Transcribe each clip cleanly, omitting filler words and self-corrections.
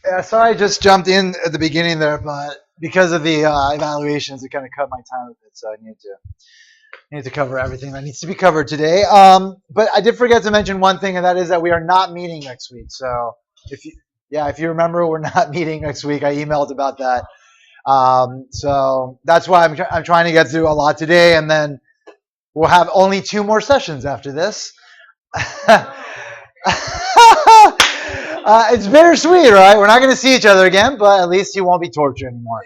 Yeah, sorry I just jumped in at the beginning there, but because of the evaluations, it kind of cut my time a bit, so I need to cover everything that needs to be covered today. But I did forget to mention one thing, and that is that we are not meeting next week. So if you remember, we're not meeting next week. I emailed about that. So that's why I'm trying to get through a lot today, and then we'll have only 2 more sessions after this. It's bittersweet, right? We're not going to see each other again, but at least you won't be tortured anymore.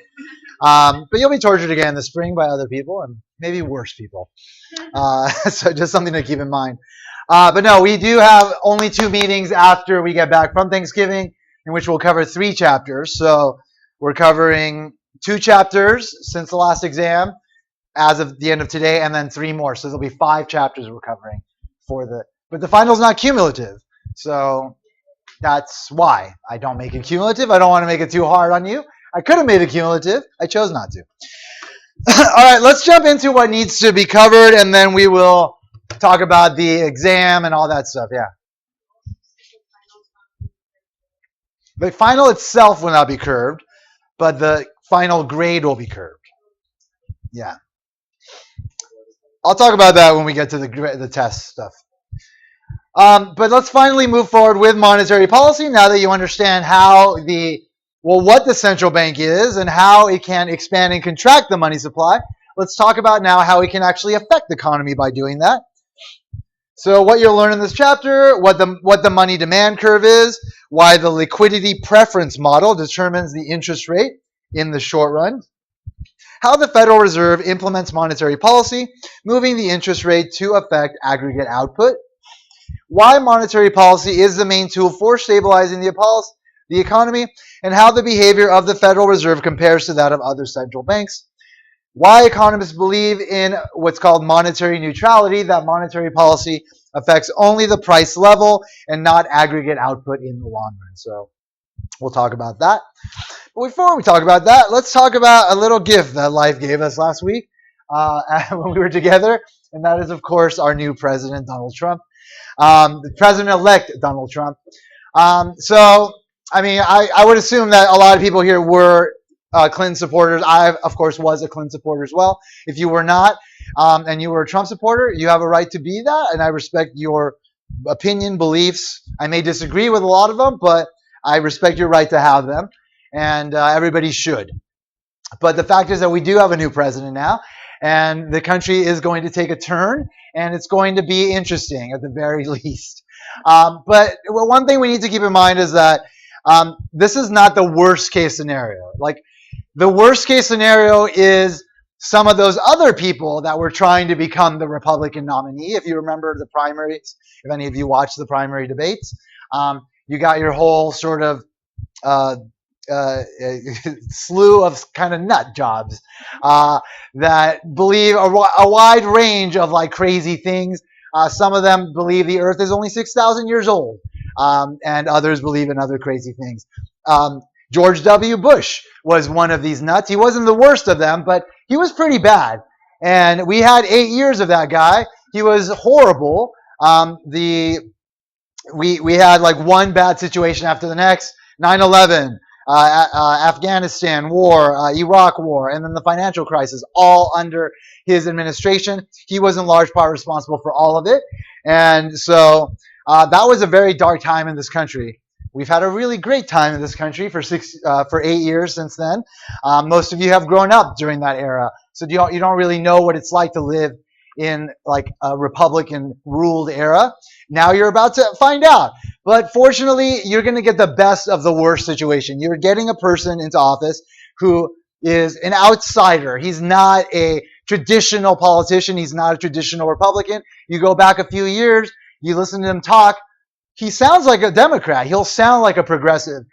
But you'll be tortured again in the spring by other people and maybe worse people. So just something to keep in mind. But no, we do have only 2 meetings after we get back from Thanksgiving, in which we'll cover 3 chapters. So we're covering 2 chapters since the last exam as of the end of today, and then 3 more. So there'll be 5 chapters we're covering but the final's not cumulative. So that's why I don't make it cumulative. I don't want to make it too hard on you. I could have made it cumulative. I chose not to. All right, let's jump into what needs to be covered, and then we will talk about the exam and all that stuff. Yeah. The final itself will not be curved, but the final grade will be curved. Yeah. I'll talk about that when we get to the test stuff. But let's finally move forward with monetary policy now that you understand what the central bank is and how it can expand and contract the money supply. Let's talk about now how it can actually affect the economy by doing that. So what you'll learn in this chapter, what the money demand curve is, why the liquidity preference model determines the interest rate in the short run, how the Federal Reserve implements monetary policy, moving the interest rate to affect aggregate output, why monetary policy is the main tool for stabilizing the economy, and how the behavior of the Federal Reserve compares to that of other central banks, why economists believe in what's called monetary neutrality, that monetary policy affects only the price level and not aggregate output in the long run. So we'll talk about that. But before we talk about that, let's talk about a little gift that life gave us last week when we were together, and that is, of course, our new president, Donald Trump. The president-elect Donald Trump. So, I mean, I would assume that a lot of people here were Clinton supporters. I, of course, was a Clinton supporter as well. If you were not, and you were a Trump supporter, you have a right to be that, and I respect your opinion, beliefs. I may disagree with a lot of them, but I respect your right to have them, and everybody should. But the fact is that we do have a new president now, and the country is going to take a turn, and it's going to be interesting at the very least. But one thing we need to keep in mind is that this is not the worst case scenario. Like, the worst case scenario is some of those other people that were trying to become the Republican nominee. If you remember the primaries, if any of you watched the primary debates, you got your whole sort of slew of kind of nut jobs that believe a wide range of like crazy things. Some of them believe the Earth is only 6,000 years old, and others believe in other crazy things. George W. Bush was one of these nuts. He wasn't the worst of them, but he was pretty bad. And we had 8 years of that guy. He was horrible. We had like one bad situation after the next. 9/11. Afghanistan war, Iraq war, and then the financial crisis, all under his administration. He was in large part responsible for all of it. And so that was a very dark time in this country. We've had a really great time in this country for 8 years since then. Most of you have grown up during that era, so you don't really know what it's like to live in like a Republican ruled era. Now you're about to find out. But fortunately, you're going to get the best of the worst situation. You're getting a person into office who is an outsider. He's not a traditional politician. He's not a traditional Republican. You go back a few years, you listen to him talk, he sounds like a Democrat. He'll sound like a progressive.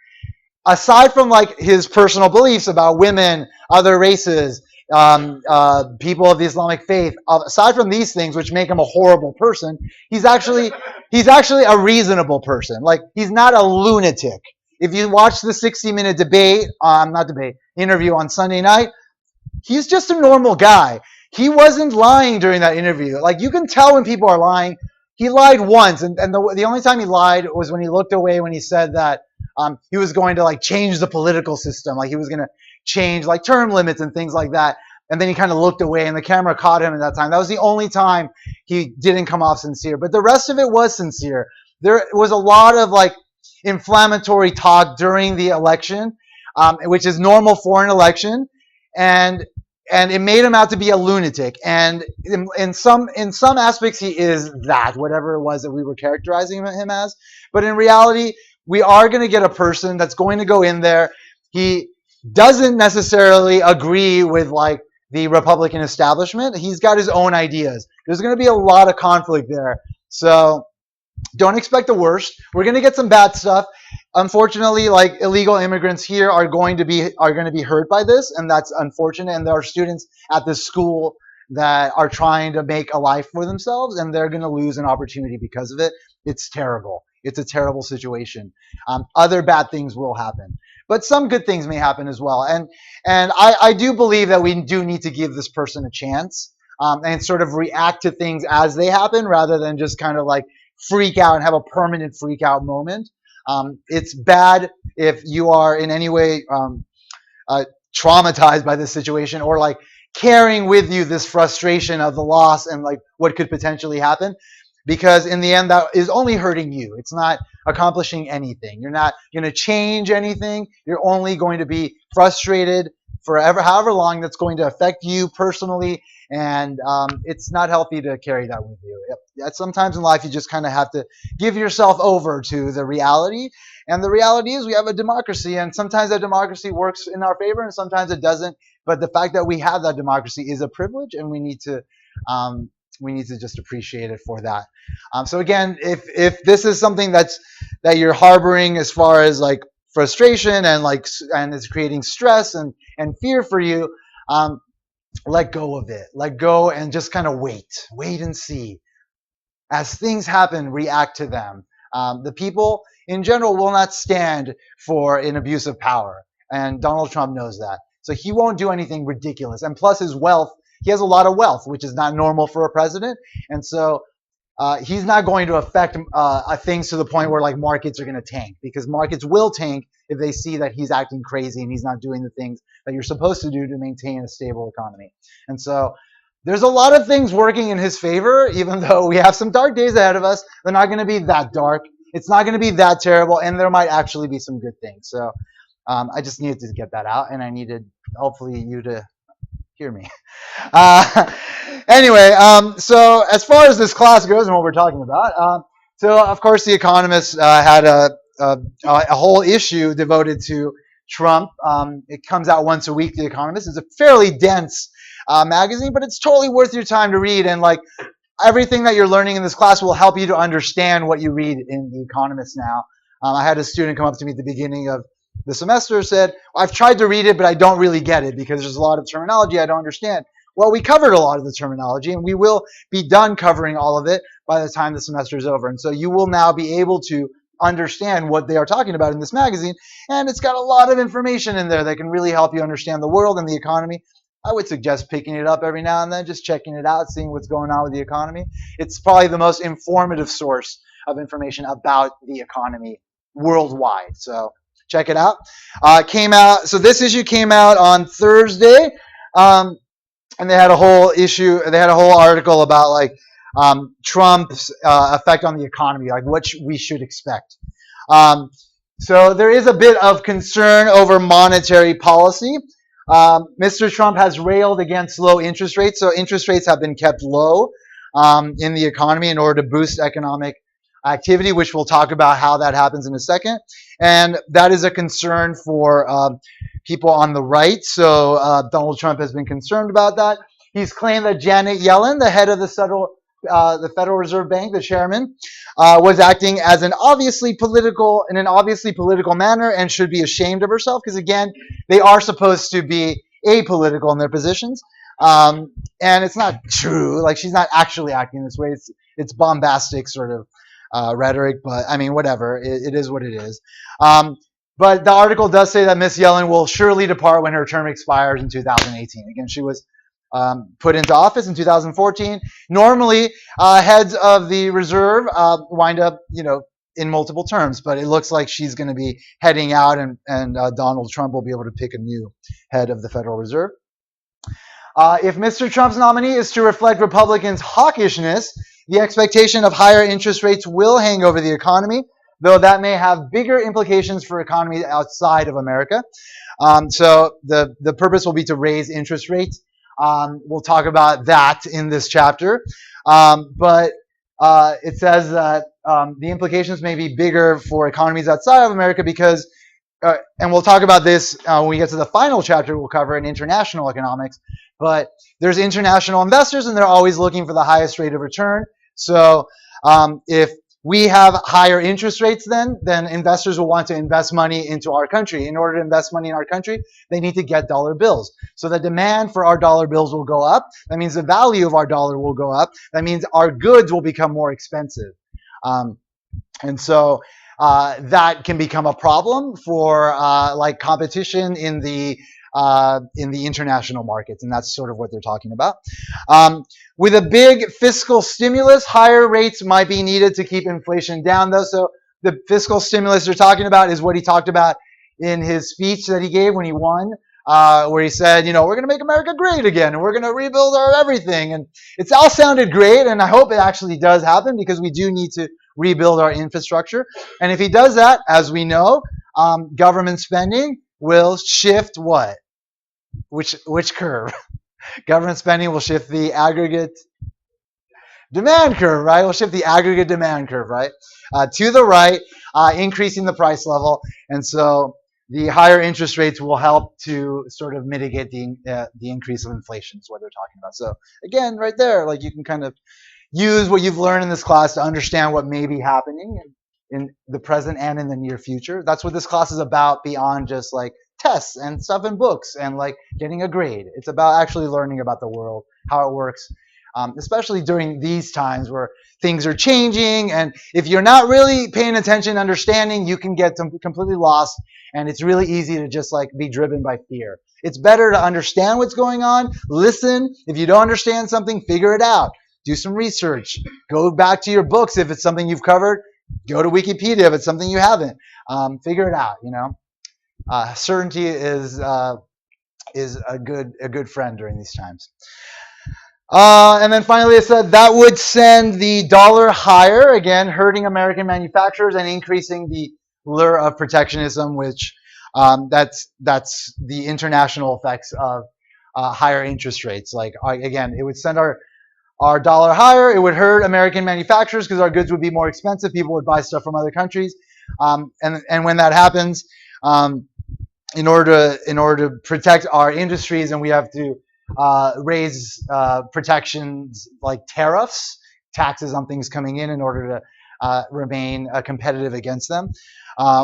Aside from like his personal beliefs about women, other races, people of the Islamic faith, aside from these things which make him a horrible person, he's actually a reasonable person. Like, he's not a lunatic. If you watch the 60-minute interview on Sunday night, he's just a normal guy. He wasn't lying during that interview. Like, you can tell when people are lying he lied once, and the only time he lied was when he looked away when he said that he was going to like change the political system, like he was going to change like term limits and things like that. And then he kind of looked away, and the camera caught him at that time. That was the only time he didn't come off sincere, but the rest of it was sincere. There was a lot of like inflammatory talk during the election, which is normal for an election, and it made him out to be a lunatic. And in some aspects, he is that, whatever it was that we were characterizing him as. But in reality, we are going to get a person that's going to go in there. He doesn't necessarily agree with like the Republican establishment. He's got his own ideas. There's going to be a lot of conflict there. So don't expect the worst. We're going to get some bad stuff. Unfortunately, like illegal immigrants here are going to be hurt by this, and that's unfortunate. And there are students at this school that are trying to make a life for themselves, and they're going to lose an opportunity because of it. It's terrible. It's a terrible situation. Other bad things will happen, but some good things may happen as well. And I do believe that we do need to give this person a chance and sort of react to things as they happen rather than just kind of like freak out and have a permanent freak out moment. It's bad if you are in any way traumatized by this situation or like carrying with you this frustration of the loss and like what could potentially happen, because in the end that is only hurting you. It's not accomplishing anything. You're not going to change anything. You're only going to be frustrated forever, however long that's going to affect you personally, and it's not healthy to carry that with you. Sometimes in life you just kind of have to give yourself over to the reality, and the reality is we have a democracy, and sometimes that democracy works in our favor and sometimes it doesn't, but the fact that we have that democracy is a privilege, and we need to just appreciate it for that. So again, if this is something that you're harboring as far as like frustration and it's creating stress and fear for you, let go of it. Let go and just kind of wait and see. As things happen, react to them. The people in general will not stand for an abuse of power, and Donald Trump knows that. So he won't do anything ridiculous. And plus his wealth, he has a lot of wealth, which is not normal for a president. And so he's not going to affect things to the point where like markets are going to tank, because markets will tank if they see that he's acting crazy and he's not doing the things that you're supposed to do to maintain a stable economy. And so there's a lot of things working in his favor, even though we have some dark days ahead of us. They're not going to be that dark. It's not going to be that terrible, and there might actually be some good things. So I just needed to get that out, and I needed hopefully you to hear me. Anyway, so as far as this class goes and what we're talking about, so of course the Economist had a whole issue devoted to Trump. It comes out once a week. The Economist is a fairly dense magazine, but it's totally worth your time to read. And like everything that you're learning in this class will help you to understand what you read in the Economist now. I had a student come up to me at the beginning of the semester, said, I've tried to read it, but I don't really get it because there's a lot of terminology I don't understand. Well, we covered a lot of the terminology, and we will be done covering all of it by the time the semester is over. And so you will now be able to understand what they are talking about in this magazine, and it's got a lot of information in there that can really help you understand the world and the economy. I would suggest picking it up every now and then, just checking it out, seeing what's going on with the economy. It's probably the most informative source of information about the economy worldwide. So check it out. Came out. So this issue came out on Thursday, and they had a whole issue. They had a whole article about like Trump's effect on the economy, like what we should expect. So there is a bit of concern over monetary policy. Mr. Trump has railed against low interest rates. So interest rates have been kept low in the economy in order to boost economic activity, which we'll talk about how that happens in a second. And that is a concern for people on the right. So Donald Trump has been concerned about that. He's claimed that Janet Yellen, the head of the Federal Reserve Bank, the chairman, was acting as in an obviously political manner and should be ashamed of herself, because again, they are supposed to be apolitical in their positions. And it's not true. Like, she's not actually acting this way. It's bombastic sort of rhetoric, but I mean, whatever. It is what it is. But the article does say that Miss Yellen will surely depart when her term expires in 2018. Again, she was put into office in 2014. Normally, heads of the reserve wind up, in multiple terms, but it looks like she's going to be heading out, and Donald Trump will be able to pick a new head of the Federal Reserve. If Mr. Trump's nominee is to reflect Republicans' hawkishness, the expectation of higher interest rates will hang over the economy, though that may have bigger implications for economies outside of America. So the purpose will be to raise interest rates. We'll talk about that in this chapter. But it says that the implications may be bigger for economies outside of America because, and we'll talk about this when we get to the final chapter we'll cover in international economics, but there's international investors and they're always looking for the highest rate of return. So if we have higher interest rates then investors will want to invest money into our country. In order to invest money in our country, they need to get dollar bills. So the demand for our dollar bills will go up. That means the value of our dollar will go up. That means our goods will become more expensive. And so that can become a problem for like competition in the international markets, and that's sort of what they're talking about. With a big fiscal stimulus, higher rates might be needed to keep inflation down, though. So the fiscal stimulus they're talking about is what he talked about in his speech that he gave when he won, where he said, we're going to make America great again, and we're going to rebuild our everything. And it's all sounded great, and I hope it actually does happen because we do need to rebuild our infrastructure. And if he does that, as we know, government spending will shift what? Which curve? Government spending will shift the aggregate demand curve, right? We'll shift the aggregate demand curve, right? To the right, increasing the price level. And so the higher interest rates will help to sort of mitigate the increase of inflation is what they're talking about. So again, right there, like you can kind of use what you've learned in this class to understand what may be happening in the present and in the near future. That's what this class is about beyond just like tests and stuff in books and like getting a grade. It's about actually learning about the world, how it works, especially during these times where things are changing. And if you're not really paying attention, understanding, you can get completely lost. And it's really easy to just like be driven by fear. It's better to understand what's going on, listen. If you don't understand something, figure it out. Do some research. Go back to your books if it's something you've covered. Go to Wikipedia if it's something you haven't. Figure it out. Certainty is a good friend during these times. And then finally, it said that would send the dollar higher, again, hurting American manufacturers and increasing the lure of protectionism, which that's the international effects of higher interest rates. Like again, it would send our dollar higher. It would hurt American manufacturers because our goods would be more expensive. People would buy stuff from other countries, and when that happens, in order to protect our industries, and we have to raise protections like tariffs, taxes on things coming in order to remain competitive against them,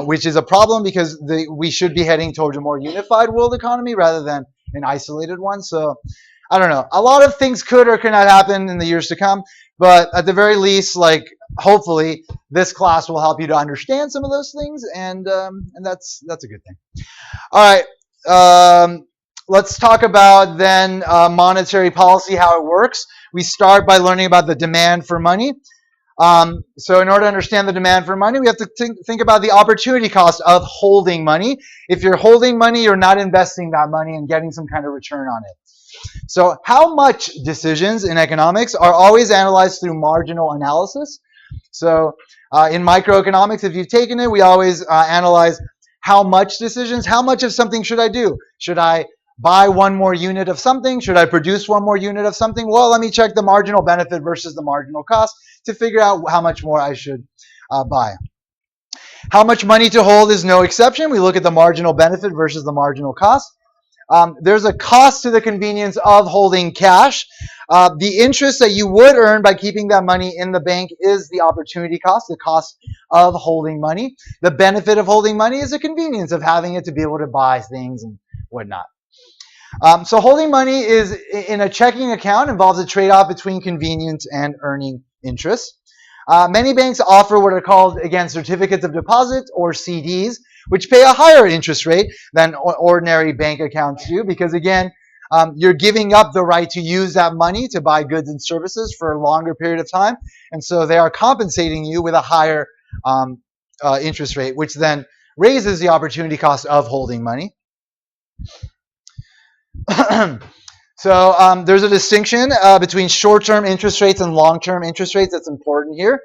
which is a problem because we should be heading towards a more unified world economy rather than an isolated one. So I don't know. A lot of things could or could not happen in the years to come, but at the very least, like hopefully, this class will help you to understand some of those things, and that's a good thing. All right, let's talk about then monetary policy, how it works. We start by learning about the demand for money. So in order to understand the demand for money, we have to think about the opportunity cost of holding money. If you're holding money, you're not investing that money and getting some kind of return on it. So how much decisions in economics are always analyzed through marginal analysis. So in microeconomics, if you've taken it, we always analyze how much decisions, how much of something should I do? Should I buy one more unit of something? Should I produce one more unit of something? Well, let me check the marginal benefit versus the marginal cost to figure out how much more I should buy. How much money to hold is no exception. We look at the marginal benefit versus the marginal cost. There's a cost to the convenience of holding cash. The interest that you would earn by keeping that money in the bank is the opportunity cost, the cost of holding money. The benefit of holding money is the convenience of having it to be able to buy things and whatnot. So holding money is in a checking account involves a trade-off between convenience and earning interest. Many banks offer what are called, again, certificates of deposit or CDs, which pay a higher interest rate than ordinary bank accounts do because, again, you're giving up the right to use that money to buy goods and services for a longer period of time. And so they are compensating you with a higher interest rate, which then raises the opportunity cost of holding money. So there's a distinction between short-term interest rates and long-term interest rates that's important here.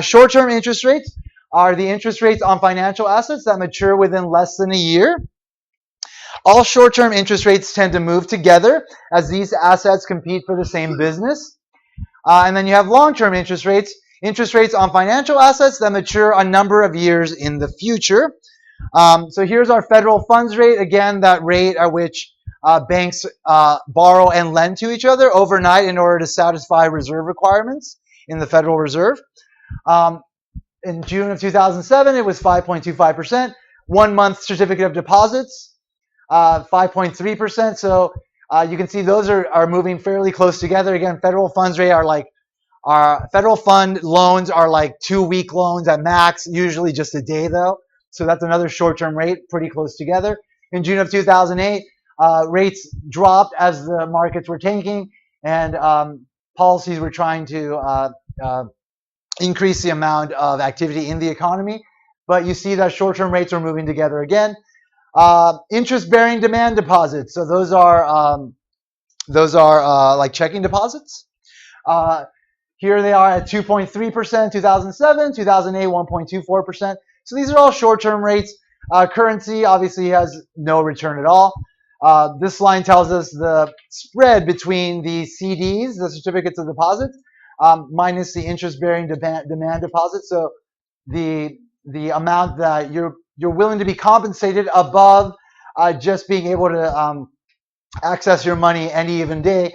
Short-term interest rates are the interest rates on financial assets that mature within less than a year. All short-term interest rates tend to move together as these assets compete for the same business. And then you have long-term interest rates on financial assets that mature a number of years in the future. So here's our federal funds rate. Again, that rate at which banks borrow and lend to each other overnight in order to satisfy reserve requirements in the Federal Reserve. In June of 2007, it was 5.25%. 1 month certificate of deposits, 5.3%. So you can see those are moving fairly close together. Again, federal funds rate our federal fund loans are like 2-week loans at max, usually just a day though. So that's another short-term rate, pretty close together. In June of 2008, rates dropped as the markets were tanking, and policies were trying to increase the amount of activity in the economy. But you see that short-term rates are moving together again. Interest-bearing demand deposits. So those are like checking deposits. Here they are at 2.3%, 2007, 2008, 1.24%. So these are all short-term rates. Currency obviously has no return at all. This line tells us the spread between the CDs, the certificates of deposit, minus the interest-bearing demand deposit. So the amount that you're willing to be compensated above just being able to access your money any given day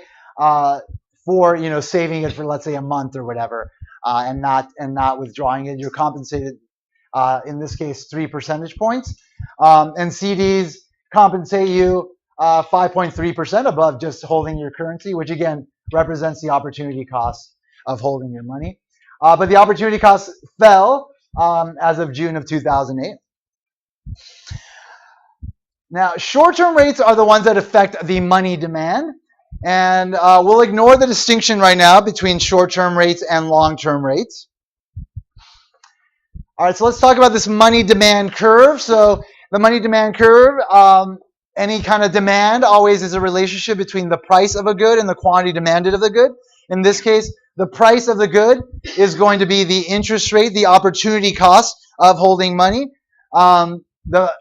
for saving it for, let's say, a month or whatever, and not withdrawing it. You're compensated in this case 3 percentage points, and CDs compensate you 5.3% above just holding your currency, which again represents the opportunity cost of holding your money. But the opportunity cost fell as of June of 2008. Now, short-term rates are the ones that affect the money demand, and we'll ignore the distinction right now between short-term rates and long-term rates. All right, so let's talk about this money demand curve. So the money demand curve, any kind of demand always is a relationship between the price of a good and the quantity demanded of the good. In this case, the price of the good is going to be the interest rate, the opportunity cost of holding money. The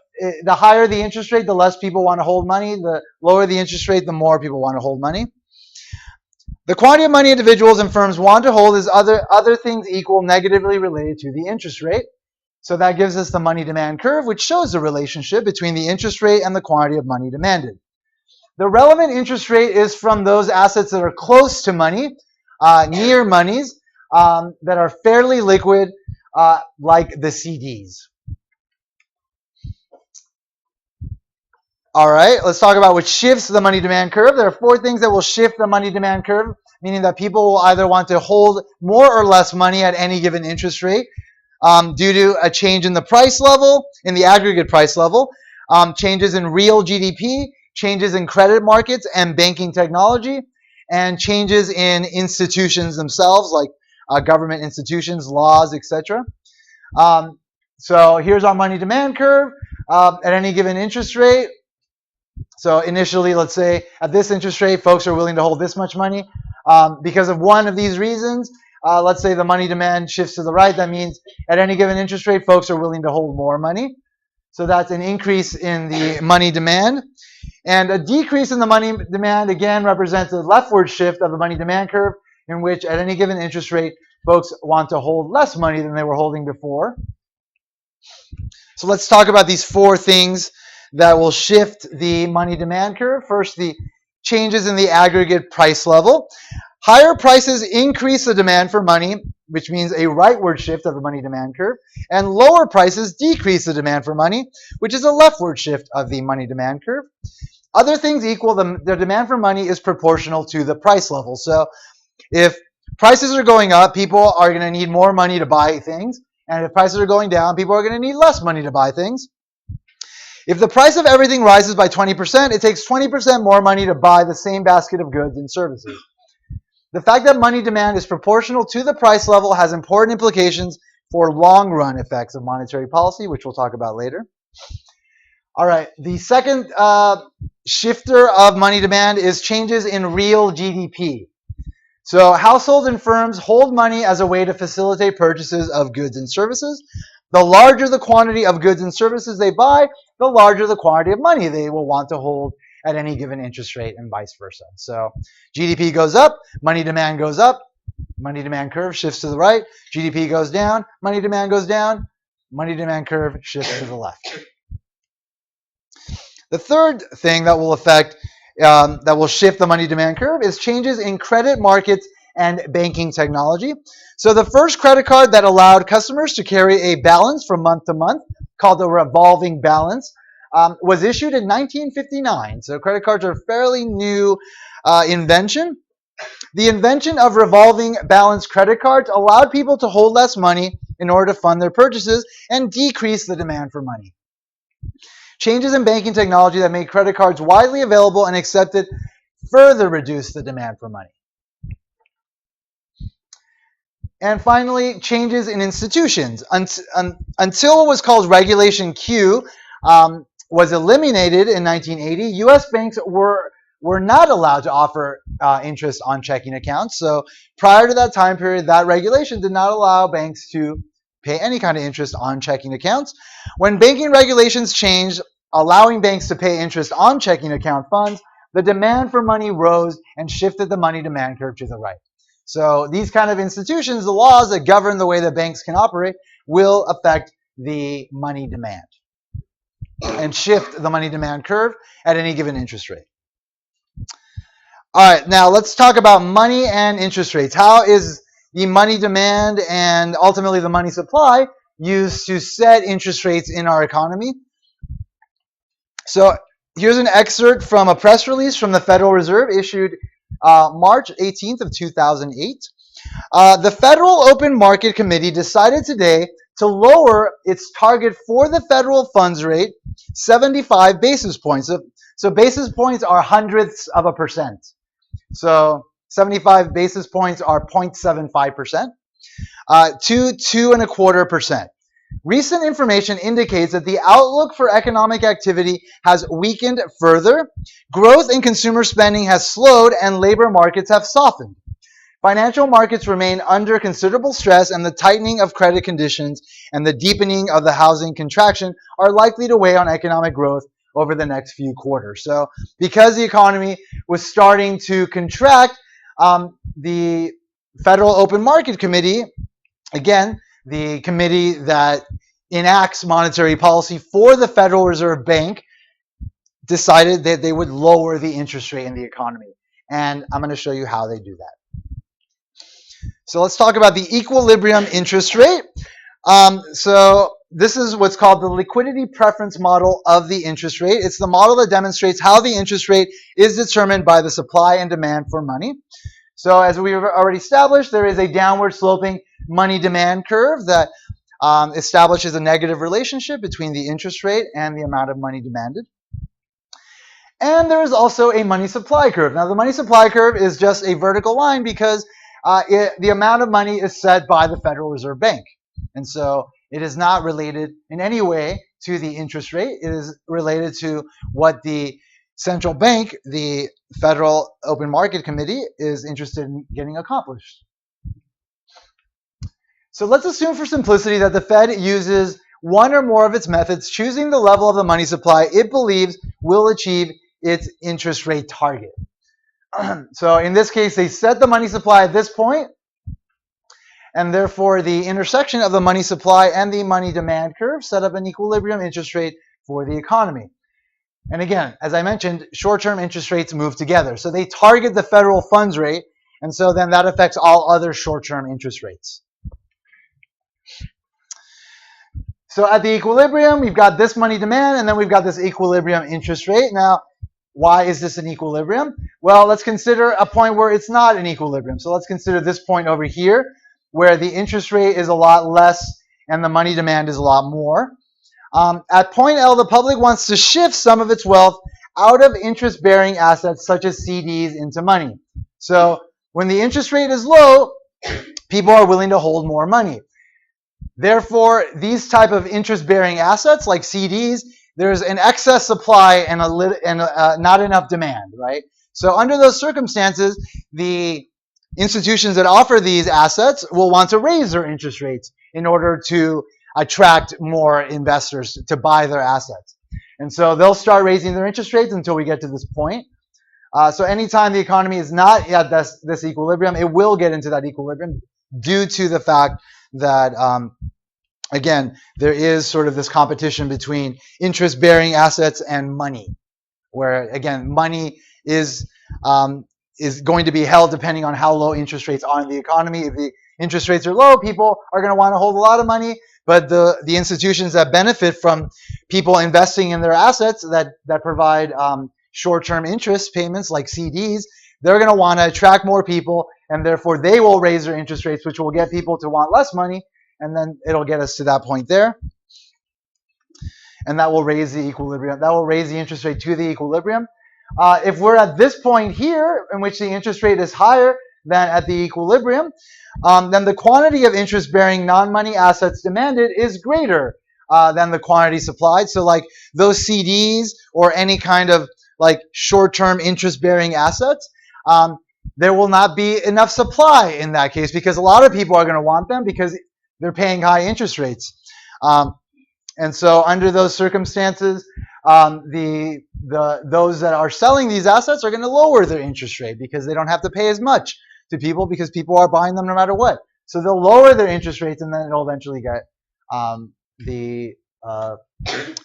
higher the interest rate, the less people want to hold money. The lower the interest rate, the more people want to hold money. The quantity of money individuals and firms want to hold is other things equal negatively related to the interest rate. So that gives us the money demand curve, which shows the relationship between the interest rate and the quantity of money demanded. The relevant interest rate is from those assets that are close to money, near monies, that are fairly liquid, like the CDs. All right, let's talk about what shifts the money demand curve. There are 4 things that will shift the money demand curve, meaning that people will either want to hold more or less money at any given interest rate due to a change in the price level, in the aggregate price level, changes in real GDP, changes in credit markets and banking technology, and changes in institutions themselves, like government institutions, laws, etc. So here's our money demand curve at any given interest rate. So initially, let's say at this interest rate, folks are willing to hold this much money. Because of one of these reasons, let's say the money demand shifts to the right. That means at any given interest rate, folks are willing to hold more money. So that's an increase in the money demand. And a decrease in the money demand, again, represents a leftward shift of the money demand curve, in which at any given interest rate, folks want to hold less money than they were holding before. So let's talk about these 4 things that will shift the money demand curve. First, the changes in the aggregate price level. Higher prices increase the demand for money, which means a rightward shift of the money demand curve, and lower prices decrease the demand for money, which is a leftward shift of the money demand curve. Other things equal, the demand for money is proportional to the price level. So if prices are going up, people are going to need more money to buy things, and if prices are going down, people are going to need less money to buy things. If the price of everything rises by 20%, it takes 20% more money to buy the same basket of goods and services. The fact that money demand is proportional to the price level has important implications for long-run effects of monetary policy, which we'll talk about later. All right, the second shifter of money demand is changes in real GDP. So households and firms hold money as a way to facilitate purchases of goods and services. The larger the quantity of goods and services they buy, the larger the quantity of money they will want to hold at any given interest rate, and vice versa. So GDP goes up, money demand goes up, money demand curve shifts to the right, GDP goes down, money demand goes down, money demand curve shifts to the left. The third thing that will affect, that will shift the money demand curve is changes in credit markets and banking technology. So the first credit card that allowed customers to carry a balance from month to month, called the revolving balance, was issued in 1959. So credit cards are a fairly new invention. The invention of revolving balance credit cards allowed people to hold less money in order to fund their purchases and decrease the demand for money. Changes in banking technology that made credit cards widely available and accepted further reduced the demand for money. And finally, changes in institutions. Until what was called Regulation Q was eliminated in 1980, U.S. banks were not allowed to offer interest on checking accounts. So prior to that time period, that regulation did not allow banks to pay any kind of interest on checking accounts. When banking regulations changed, allowing banks to pay interest on checking account funds, the demand for money rose and shifted the money demand curve to the right. So these kind of institutions, the laws that govern the way that banks can operate, will affect the money demand and shift the money demand curve at any given interest rate. All right, now let's talk about money and interest rates. How is the money demand and ultimately the money supply used to set interest rates in our economy? So here's an excerpt from a press release from the Federal Reserve issued March 18th of 2008. The Federal Open Market Committee decided today to lower its target for the federal funds rate 75 basis points. So basis points are hundredths of a percent. So 75 basis points are 0.75%, to 2.25%. Recent information indicates that the outlook for economic activity has weakened further. Growth in consumer spending has slowed and labor markets have softened. Financial markets remain under considerable stress, and the tightening of credit conditions and the deepening of the housing contraction are likely to weigh on economic growth over the next few quarters. So because the economy was starting to contract, the Federal Open Market Committee, again, the committee that enacts monetary policy for the Federal Reserve Bank, decided that they would lower the interest rate in the economy. And I'm going to show you how they do that. So let's talk about the equilibrium interest rate. So this is what's called the liquidity preference model of the interest rate. It's the model that demonstrates how the interest rate is determined by the supply and demand for money. So as we've already established, there is a downward sloping money demand curve that establishes a negative relationship between the interest rate and the amount of money demanded. And there is also a money supply curve. Now, the money supply curve is just a vertical line because the amount of money is set by the Federal Reserve Bank. And so it is not related in any way to the interest rate. It is related to what the central bank, the Federal Open Market Committee, is interested in getting accomplished. So let's assume for simplicity that the Fed uses one or more of its methods, choosing the level of the money supply it believes will achieve its interest rate target. So in this case, they set the money supply at this point, and therefore the intersection of the money supply and the money demand curve set up an equilibrium interest rate for the economy. And again, as I mentioned, short-term interest rates move together. So they target the federal funds rate, and so then that affects all other short-term interest rates. So at the equilibrium, we've got this money demand, and then we've got this equilibrium interest rate. Now, why is this an equilibrium? Well, let's consider a point where it's not an equilibrium. So let's consider this point over here, where the interest rate is a lot less and the money demand is a lot more. At point L, the public wants to shift some of its wealth out of interest-bearing assets such as CDs into money. So when the interest rate is low, people are willing to hold more money. Therefore, these type of interest-bearing assets like CDs, there's an excess supply and not enough demand, right? So under those circumstances, the institutions that offer these assets will want to raise their interest rates in order to attract more investors to buy their assets. And so they'll start raising their interest rates until we get to this point. So anytime the economy is not at this equilibrium, it will get into that equilibrium due to the fact that, again, there is sort of this competition between interest-bearing assets and money, where, again, money is going to be held depending on how low interest rates are in the economy. If the interest rates are low, people are going to want to hold a lot of money, but the institutions that benefit from people investing in their assets that provide short-term interest payments like CDs, they're going to want to attract more people, and therefore they will raise their interest rates, which will get people to want less money, and then it'll get us to that point there. And that will raise the equilibrium. That will raise the interest rate to the equilibrium. If we're at this point here, in which the interest rate is higher than at the equilibrium, then the quantity of interest-bearing non-money assets demanded is greater than the quantity supplied. So like those CDs or any kind of like short-term interest-bearing assets, there will not be enough supply in that case because a lot of people are going to want them because they're paying high interest rates. And so under those circumstances, those that are selling these assets are going to lower their interest rate because they don't have to pay as much to people because people are buying them no matter what. So they'll lower their interest rates, and then it'll eventually get the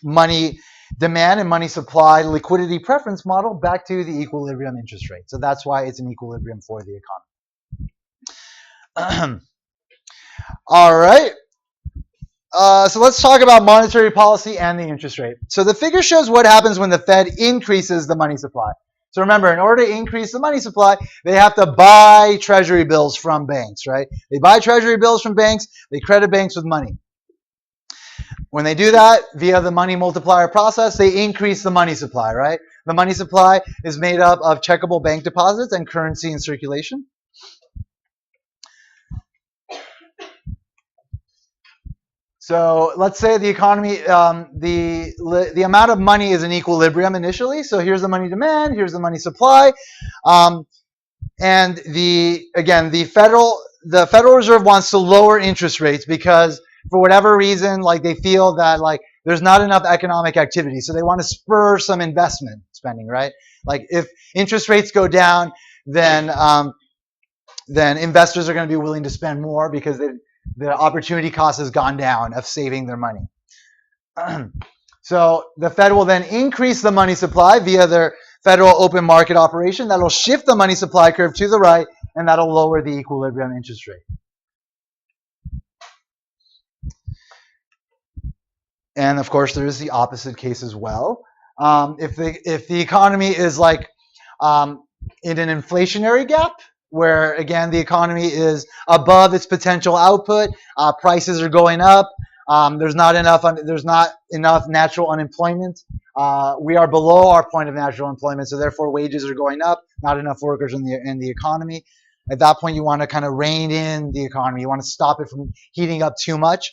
money demand and money supply liquidity preference model back to the equilibrium interest rate. So that's why it's an equilibrium for the economy. All right. So let's talk about monetary policy and the interest rate. So the figure shows what happens when the Fed increases the money supply. So remember, in order to increase the money supply, they have to buy treasury bills from banks, right? They buy treasury bills from banks, they credit banks with money. When they do that via the money multiplier process, they increase the money supply, right? The money supply is made up of checkable bank deposits and currency in circulation. So let's say the economy, the amount of money is in equilibrium initially. So here's the money demand, here's the money supply, and the Federal Reserve wants to lower interest rates because for whatever reason, like they feel that like there's not enough economic activity, so they want to spur some investment spending, right? Like if interest rates go down, then investors are going to be willing to spend more because the opportunity cost has gone down of saving their money. So the Fed will then increase the money supply via their Federal Open Market operation. That'll shift the money supply curve to the right, and that'll lower the equilibrium interest rate. And of course, there is the opposite case as well. If the economy is like in an inflationary gap, where again the economy is above its potential output, prices are going up, there's not enough natural unemployment. We are below our point of natural employment, so therefore wages are going up. Not enough workers in the economy. At that point, you want to kind of rein in the economy. You want to stop it from heating up too much.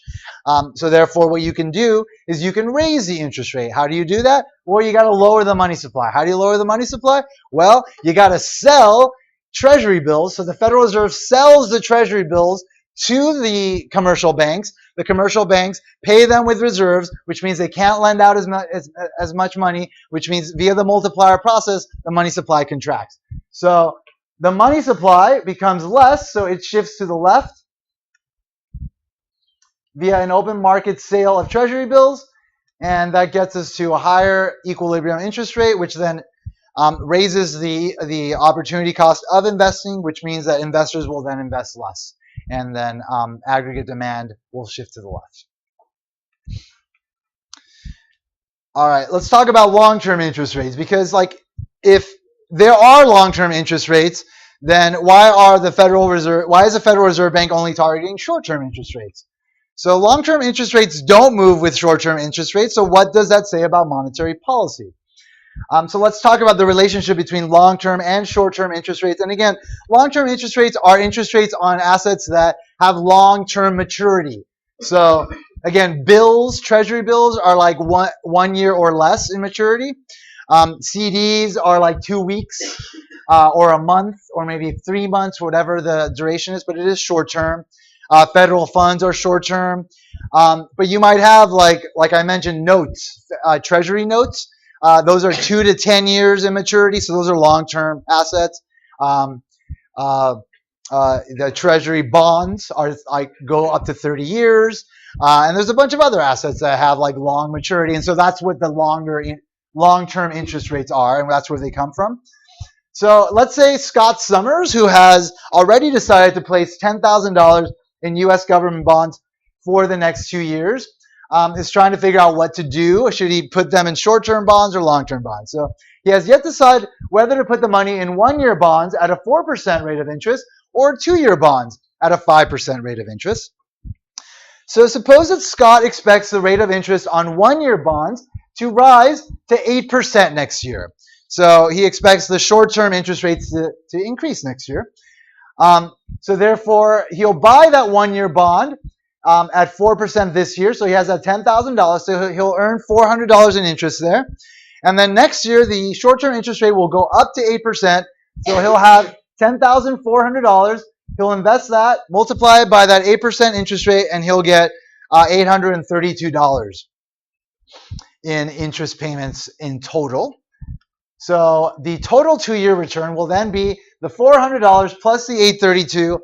So therefore, what you can do is you can raise the interest rate. How do you do that? Well, you got to lower the money supply. How do you lower the money supply? Well, you got to sell treasury bills. So the Federal Reserve sells the treasury bills to the commercial banks. The commercial banks pay them with reserves, which means they can't lend out as much money, which means via the multiplier process, the money supply contracts. So the money supply becomes less, so it shifts to the left via an open market sale of treasury bills, and that gets us to a higher equilibrium interest rate, which then raises the opportunity cost of investing, which means that investors will then invest less, and then aggregate demand will shift to the left. All right, let's talk about long-term interest rates, because like if there are long-term interest rates, then why is the Federal Reserve Bank only targeting short-term interest rates? So long-term interest rates don't move with short-term interest rates. So what does that say about monetary policy? So let's talk about the relationship between long-term and short-term interest rates. And again, long-term interest rates are interest rates on assets that have long-term maturity. So again, bills, treasury bills are like 1 year or less in maturity. CDs are like 2 weeks or a month or maybe 3 months, whatever the duration is, but it is short-term. Federal funds are short-term. But you might have, like I mentioned, notes, treasury notes. Those are 2 to 10 years in maturity, so those are long-term assets. The treasury bonds are like go up to 30 years, and there's a bunch of other assets that have like long maturity, and so that's what the long-term interest rates are, and that's where they come from. So let's say Scott Summers, who has already decided to place $10,000 in U.S. government bonds for the next 2 years. Is trying to figure out what to do. Should he put them in short-term bonds or long-term bonds? So he has yet to decide whether to put the money in 1-year bonds at a 4% rate of interest or 2-year bonds at a 5% rate of interest. So suppose that Scott expects the rate of interest on 1-year bonds to rise to 8% next year. So he expects the short-term interest rates to increase next year. So therefore, he'll buy that 1-year bond at 4% this year. So he has that $10,000. So he'll earn $400 in interest there. And then next year, the short-term interest rate will go up to 8%. So he'll have $10,400. He'll invest that, multiply it by that 8% interest rate, and he'll get $832 in interest payments in total. So the total 2-year return will then be the $400 plus the $832.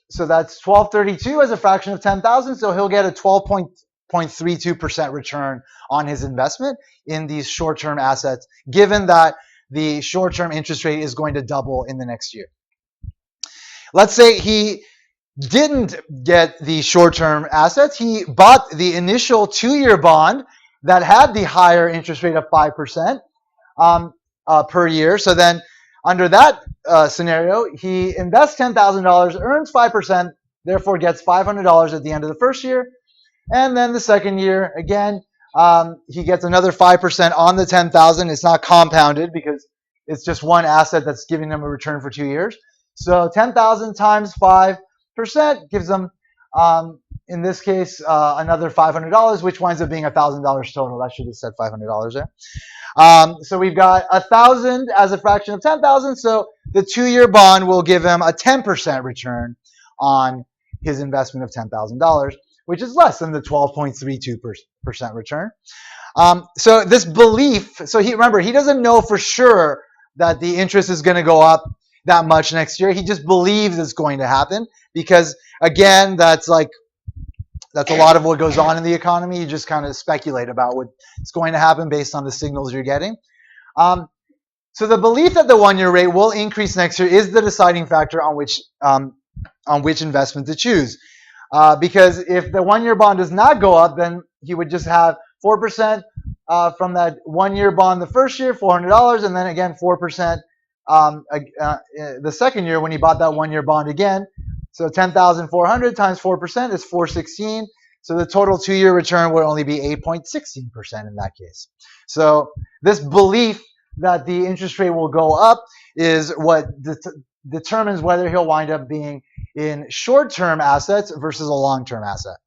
So that's $1,232 as a fraction of 10,000. So he'll get a 12.32% return on his investment in these short-term assets, given that the short-term interest rate is going to double in the next year. Let's say he didn't get the short-term assets. He bought the initial 2-year bond that had the higher interest rate of 5% per year. So then under that scenario, he invests $10,000, earns 5%, therefore gets $500 at the end of the first year. And then the second year, again, he gets another 5% on the $10,000. It's not compounded because it's just one asset that's giving them a return for 2 years. So $10,000 times 5% gives them, in this case, another $500, which winds up being $1,000 total. I should have said $500 there. So we've got 1,000 as a fraction of 10,000. So the 2-year bond will give him a 10% return on his investment of $10,000, which is less than the 12.32% return. So this belief, so he doesn't know for sure that the interest is going to go up that much next year. He just believes it's going to happen because, again, that's a lot of what goes on in the economy. You just kind of speculate about what's going to happen based on the signals you're getting. So the belief that the 1-year rate will increase next year is the deciding factor on which investment to choose. Because if the 1-year bond does not go up, then he would just have 4% from that 1-year bond the first year, $400, and then again 4% the second year when he bought that 1-year bond again. So 10,400 times 4% is 416. So the total 2-year return would only be 8.16% in that case. So this belief that the interest rate will go up is what determines whether he'll wind up being in short-term assets versus a long-term asset.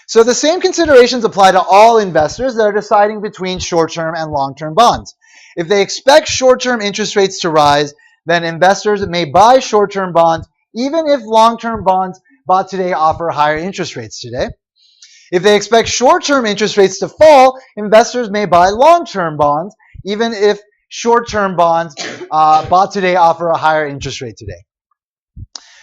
So the same considerations apply to all investors that are deciding between short-term and long-term bonds. If they expect short-term interest rates to rise, then investors may buy short-term bonds even if long-term bonds bought today offer higher interest rates today. If they expect short-term interest rates to fall, investors may buy long-term bonds even if short-term bonds bought today offer a higher interest rate today.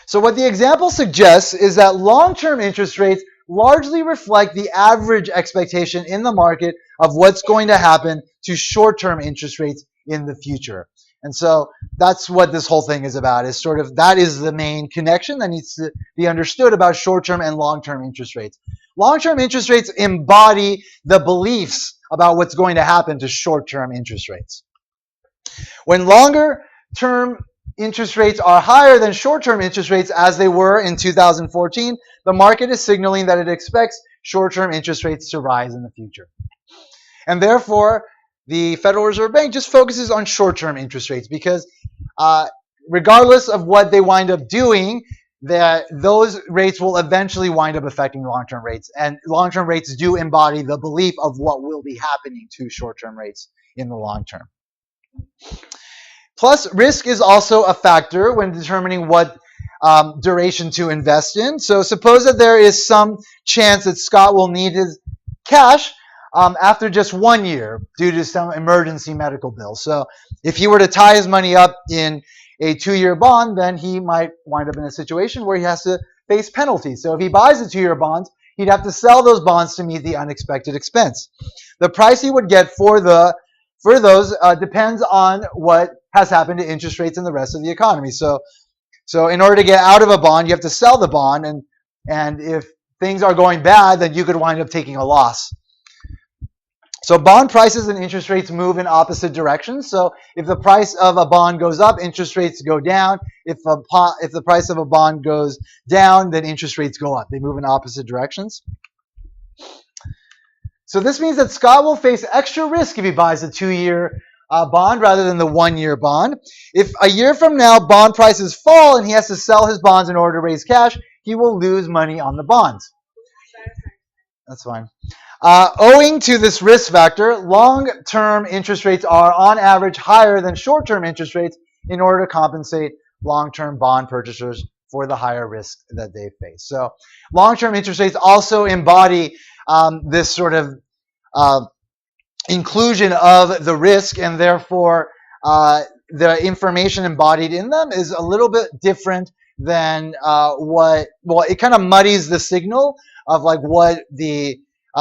So what the example suggests is that long-term interest rates largely reflect the average expectation in the market of what's going to happen to short-term interest rates in the future. And so that's what this whole thing is about, is sort of that is the main connection that needs to be understood about short-term and long-term interest rates. Long-term interest rates embody the beliefs about what's going to happen to short-term interest rates. When longer-term interest rates are higher than short-term interest rates as they were in 2014, the market is signaling that it expects short-term interest rates to rise in the future. And therefore, the Federal Reserve Bank just focuses on short-term interest rates because regardless of what they wind up doing, that those rates will eventually wind up affecting long-term rates. And long-term rates do embody the belief of what will be happening to short-term rates in the long term. Plus, risk is also a factor when determining what duration to invest in. So suppose that there is some chance that Scott will need his cash after just 1 year due to some emergency medical bill. So if he were to tie his money up in a 2-year bond, then he might wind up in a situation where he has to face penalties. So if he buys a 2-year bond, he'd have to sell those bonds to meet the unexpected expense. The price he would get for those depends on what has happened to interest rates in the rest of the economy. So in order to get out of a bond, you have to sell the bond, and if things are going bad, then you could wind up taking a loss. So bond prices and interest rates move in opposite directions. So if the price of a bond goes up, interest rates go down. If the price of a bond goes down, then interest rates go up. They move in opposite directions. So this means that Scott will face extra risk if he buys a 2-year bond rather than the 1-year bond. If a year from now bond prices fall and he has to sell his bonds in order to raise cash, he will lose money on the bonds. That's fine. Owing to this risk factor, long-term interest rates are on average higher than short-term interest rates in order to compensate long-term bond purchasers for the higher risk that they face. So long-term interest rates also embody this sort of inclusion of the risk, and therefore the information embodied in them is a little bit different than it kind of muddies the signal of like what the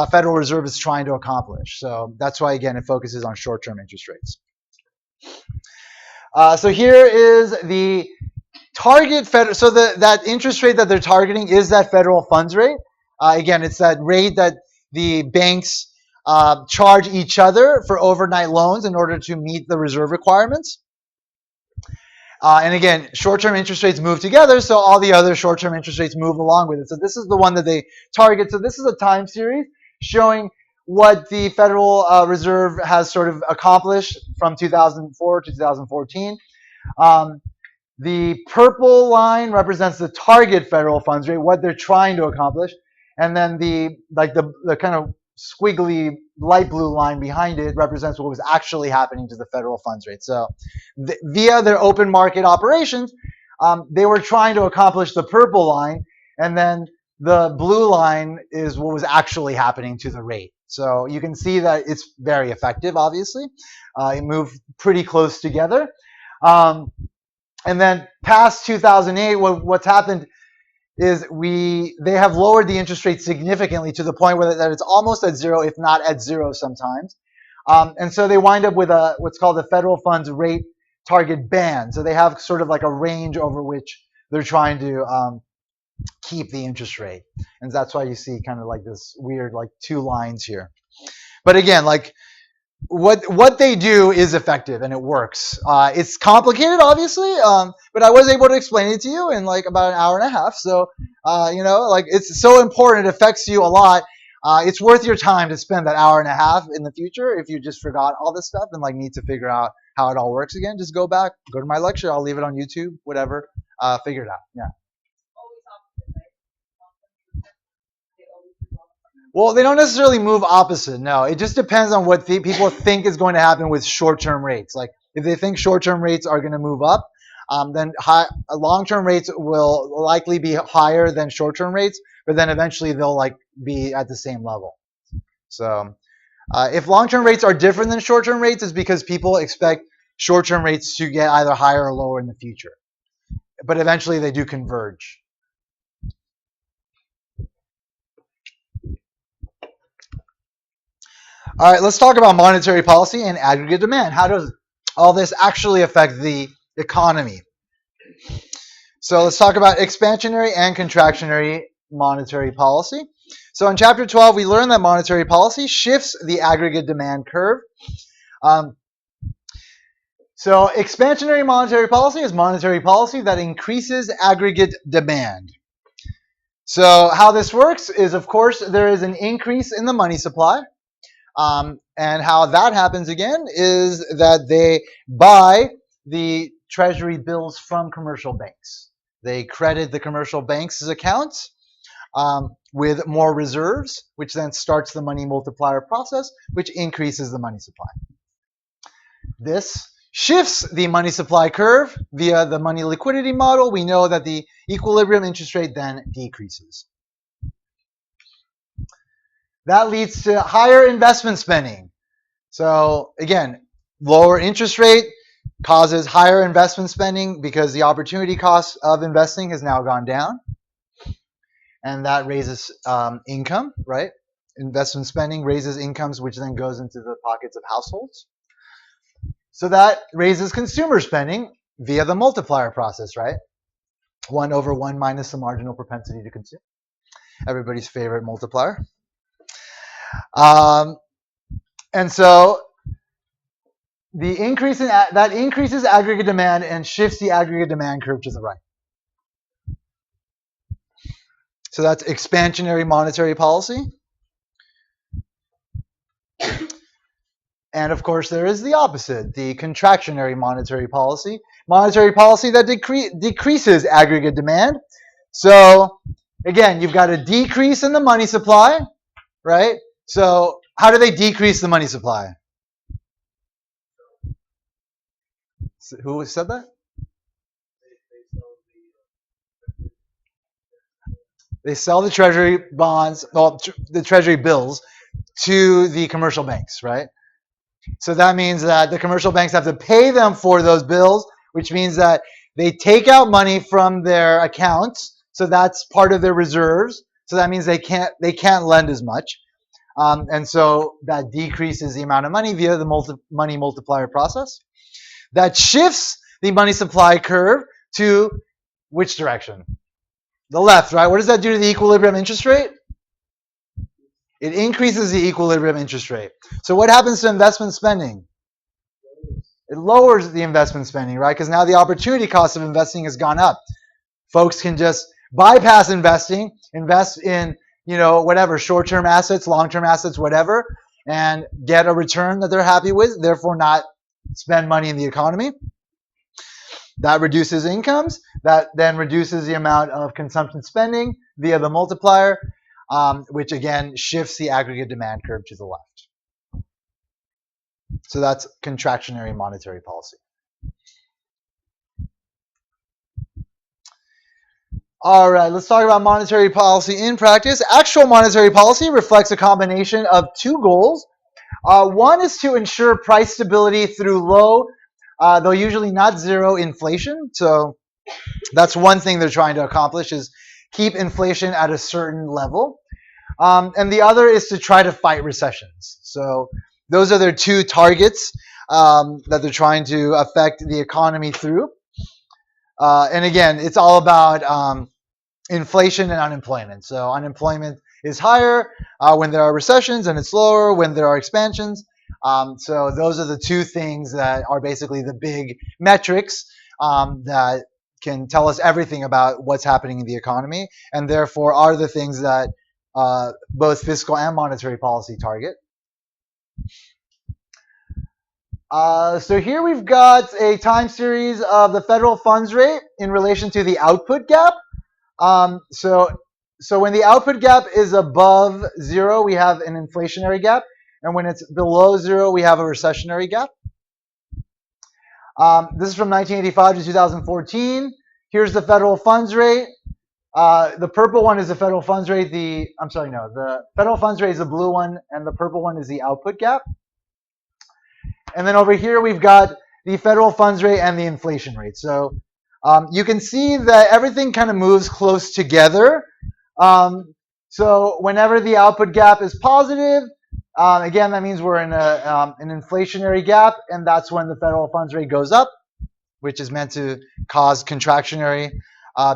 Federal Reserve is trying to accomplish. So that's why, again, it focuses on short-term interest rates. So here is the target federal. So that interest rate that they're targeting is that federal funds rate. Again, it's that rate that the banks charge each other for overnight loans in order to meet the reserve requirements. And again, short-term interest rates move together, so all the other short-term interest rates move along with it. So this is the one that they target. So this is a time series showing what the Federal Reserve has sort of accomplished from 2004 to 2014. The purple line represents the target federal funds rate, what they're trying to accomplish, and then the kind of squiggly light blue line behind it represents what was actually happening to the federal funds rate. So via their open market operations, they were trying to accomplish the purple line, and then the blue line is what was actually happening to the rate. So you can see that it's very effective, obviously. It moved pretty close together. And then past 2008, what's happened is they have lowered the interest rate significantly to the point where that it's almost at zero, if not at zero sometimes. And so they wind up with what's called the federal funds rate target band. So they have sort of like a range over which they're trying to keep the interest rate. And that's why you see kind of like this weird like two lines here. But again, like what they do is effective and it works. It's complicated, obviously, but I was able to explain it to you in like about an hour and a half. So, like it's so important. It affects you a lot. It's worth your time to spend that hour and a half in the future if you just forgot all this stuff and like need to figure out how it all works again. Just go back, go to my lecture. I'll leave it on YouTube, whatever. Figure it out. Yeah. Well, they don't necessarily move opposite. No, it just depends on what people think is going to happen with short-term rates. Like if they think short-term rates are going to move up, then long-term rates will likely be higher than short-term rates, but then eventually they'll like be at the same level. So if long-term rates are different than short-term rates, it's because people expect short-term rates to get either higher or lower in the future. But eventually they do converge. All right, let's talk about monetary policy and aggregate demand. How does all this actually affect the economy? So let's talk about expansionary and contractionary monetary policy. So in Chapter 12, we learned that monetary policy shifts the aggregate demand curve. So expansionary monetary policy is monetary policy that increases aggregate demand. So how this works is, of course, there is an increase in the money supply. And how that happens again is that they buy the treasury bills from commercial banks. They credit the commercial banks' accounts with more reserves, which then starts the money multiplier process, which increases the money supply. This shifts the money supply curve via the money liquidity model. We know that the equilibrium interest rate then decreases. That leads to higher investment spending. So again, lower interest rate causes higher investment spending because the opportunity cost of investing has now gone down. And that raises income, right? Investment spending raises incomes, which then goes into the pockets of households. So that raises consumer spending via the multiplier process, right? 1/1 minus the marginal propensity to consume. Everybody's favorite multiplier. And so the increase in that increases aggregate demand and shifts the aggregate demand curve to the right. So that's expansionary monetary policy. And of course, there is the opposite, the contractionary monetary policy. Monetary policy that decreases aggregate demand. So again, you've got a decrease in the money supply, right? So how do they decrease the money supply? Who said that? They sell the treasury bonds, well, the treasury bills to the commercial banks, right? So that means that the commercial banks have to pay them for those bills, which means that they take out money from their accounts. So that's part of their reserves. So that means they can't lend as much. And so that decreases the amount of money via the money multiplier process. That shifts the money supply curve to which direction? The left, right? What does that do to the equilibrium interest rate? It increases the equilibrium interest rate. So what happens to investment spending? It lowers the investment spending, right? Because now the opportunity cost of investing has gone up. Folks can just bypass investing, invest in, whatever, short-term assets, long-term assets, whatever, and get a return that they're happy with, therefore not spend money in the economy. That reduces incomes. That then reduces the amount of consumption spending via the multiplier, which again shifts the aggregate demand curve to the left. So that's contractionary monetary policy. All right, let's talk about monetary policy in practice. Actual monetary policy reflects a combination of two goals. One is to ensure price stability through low, though usually not zero, inflation. So that's one thing they're trying to accomplish, is keep inflation at a certain level. And the other is to try to fight recessions. So those are their two targets that they're trying to affect the economy through. And again, it's all about inflation and unemployment. So unemployment is higher when there are recessions, and it's lower when there are expansions. So those are the two things that are basically the big metrics that can tell us everything about what's happening in the economy, and therefore are the things that both fiscal and monetary policy target. So here we've got a time series of the federal funds rate in relation to the output gap. So when the output gap is above zero, we have an inflationary gap. And when it's below zero, we have a recessionary gap. This is from 1985 to 2014. Here's the federal funds rate. The purple one is the federal funds rate. The federal funds rate is the blue one, and the purple one is the output gap. And then over here, we've got the federal funds rate and the inflation rate. So you can see that everything kind of moves close together. So whenever the output gap is positive, again, that means we're in an inflationary gap, and that's when the federal funds rate goes up, which is meant to cause contractionary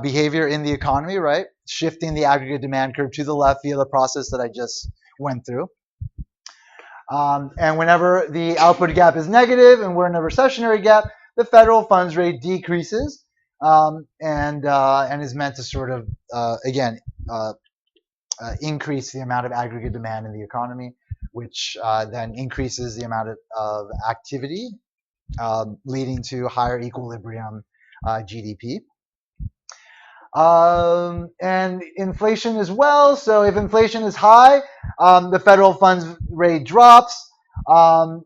behavior in the economy, right? Shifting the aggregate demand curve to the left via the process that I just went through. And whenever the output gap is negative and we're in a recessionary gap, the federal funds rate decreases and is meant to sort of, again, increase the amount of aggregate demand in the economy, which then increases the amount of activity, leading to higher equilibrium GDP. And inflation as well. So if inflation is high, the federal funds rate drops, and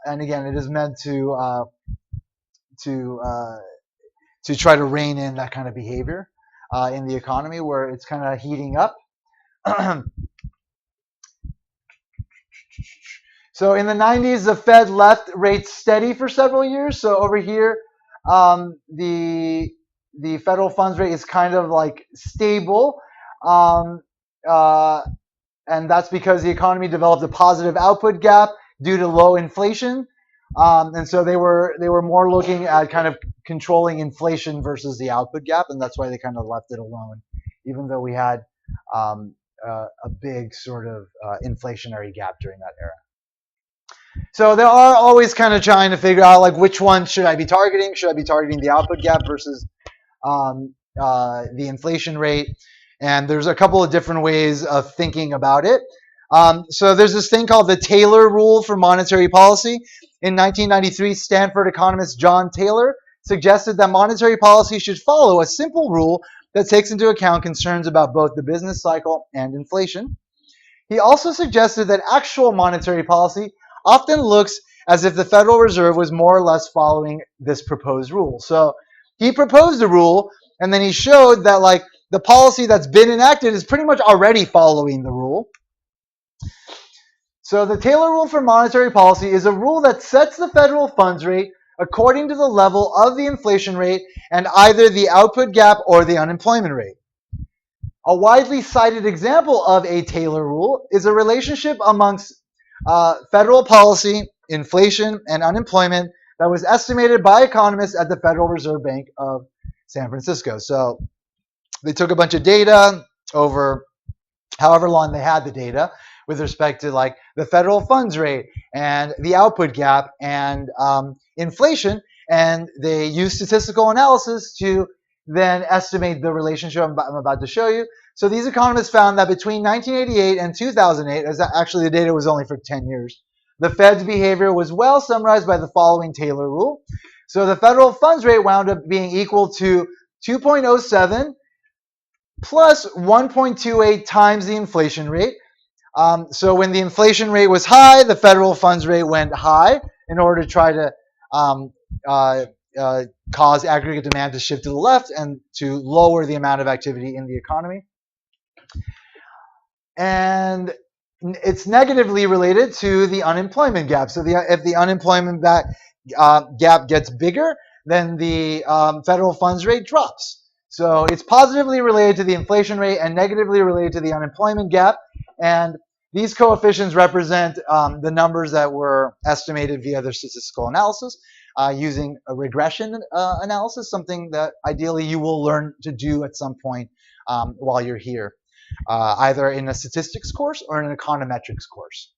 again, it is meant to try to rein in that kind of behavior in the economy where it's kind of heating up. So in the 90s, the Fed left rates steady for several years. So over here, the federal funds rate is kind of like stable, and that's because the economy developed a positive output gap due to low inflation, and so they were more looking at kind of controlling inflation versus the output gap, and that's why they kind of left it alone, even though we had a big sort of inflationary gap during that era. So they are always kind of trying to figure out like which one should I be targeting? Should I be targeting the output gap versus the inflation rate? And there's a couple of different ways of thinking about it. So there's this thing called the Taylor Rule for monetary policy. In 1993, Stanford economist John Taylor suggested that monetary policy should follow a simple rule that takes into account concerns about both the business cycle and inflation. He also suggested that actual monetary policy often looks as if the Federal Reserve was more or less following this proposed rule. So he proposed a rule, and then he showed that like the policy that's been enacted is pretty much already following the rule. So the Taylor Rule for monetary policy is a rule that sets the federal funds rate according to the level of the inflation rate and either the output gap or the unemployment rate. A widely cited example of a Taylor Rule is a relationship amongst federal policy, inflation, and unemployment that was estimated by economists at the Federal Reserve Bank of San Francisco. So they took a bunch of data over however long they had the data with respect to like the federal funds rate and the output gap and inflation, and they used statistical analysis to then estimate the relationship I'm about to show you. So these economists found that between 1988 and 2008, as actually the data was only for 10 years, the Fed's behavior was well summarized by the following Taylor Rule. So the federal funds rate wound up being equal to 2.07 plus 1.28 times the inflation rate. So when the inflation rate was high, the federal funds rate went high in order to try to cause aggregate demand to shift to the left and to lower the amount of activity in the economy. And it's negatively related to the unemployment gap. So if the unemployment gap gets bigger, then the federal funds rate drops. So it's positively related to the inflation rate and negatively related to the unemployment gap. And these coefficients represent the numbers that were estimated via the statistical analysis using a regression analysis, something that ideally you will learn to do at some point while you're here, either in a statistics course or in an econometrics course.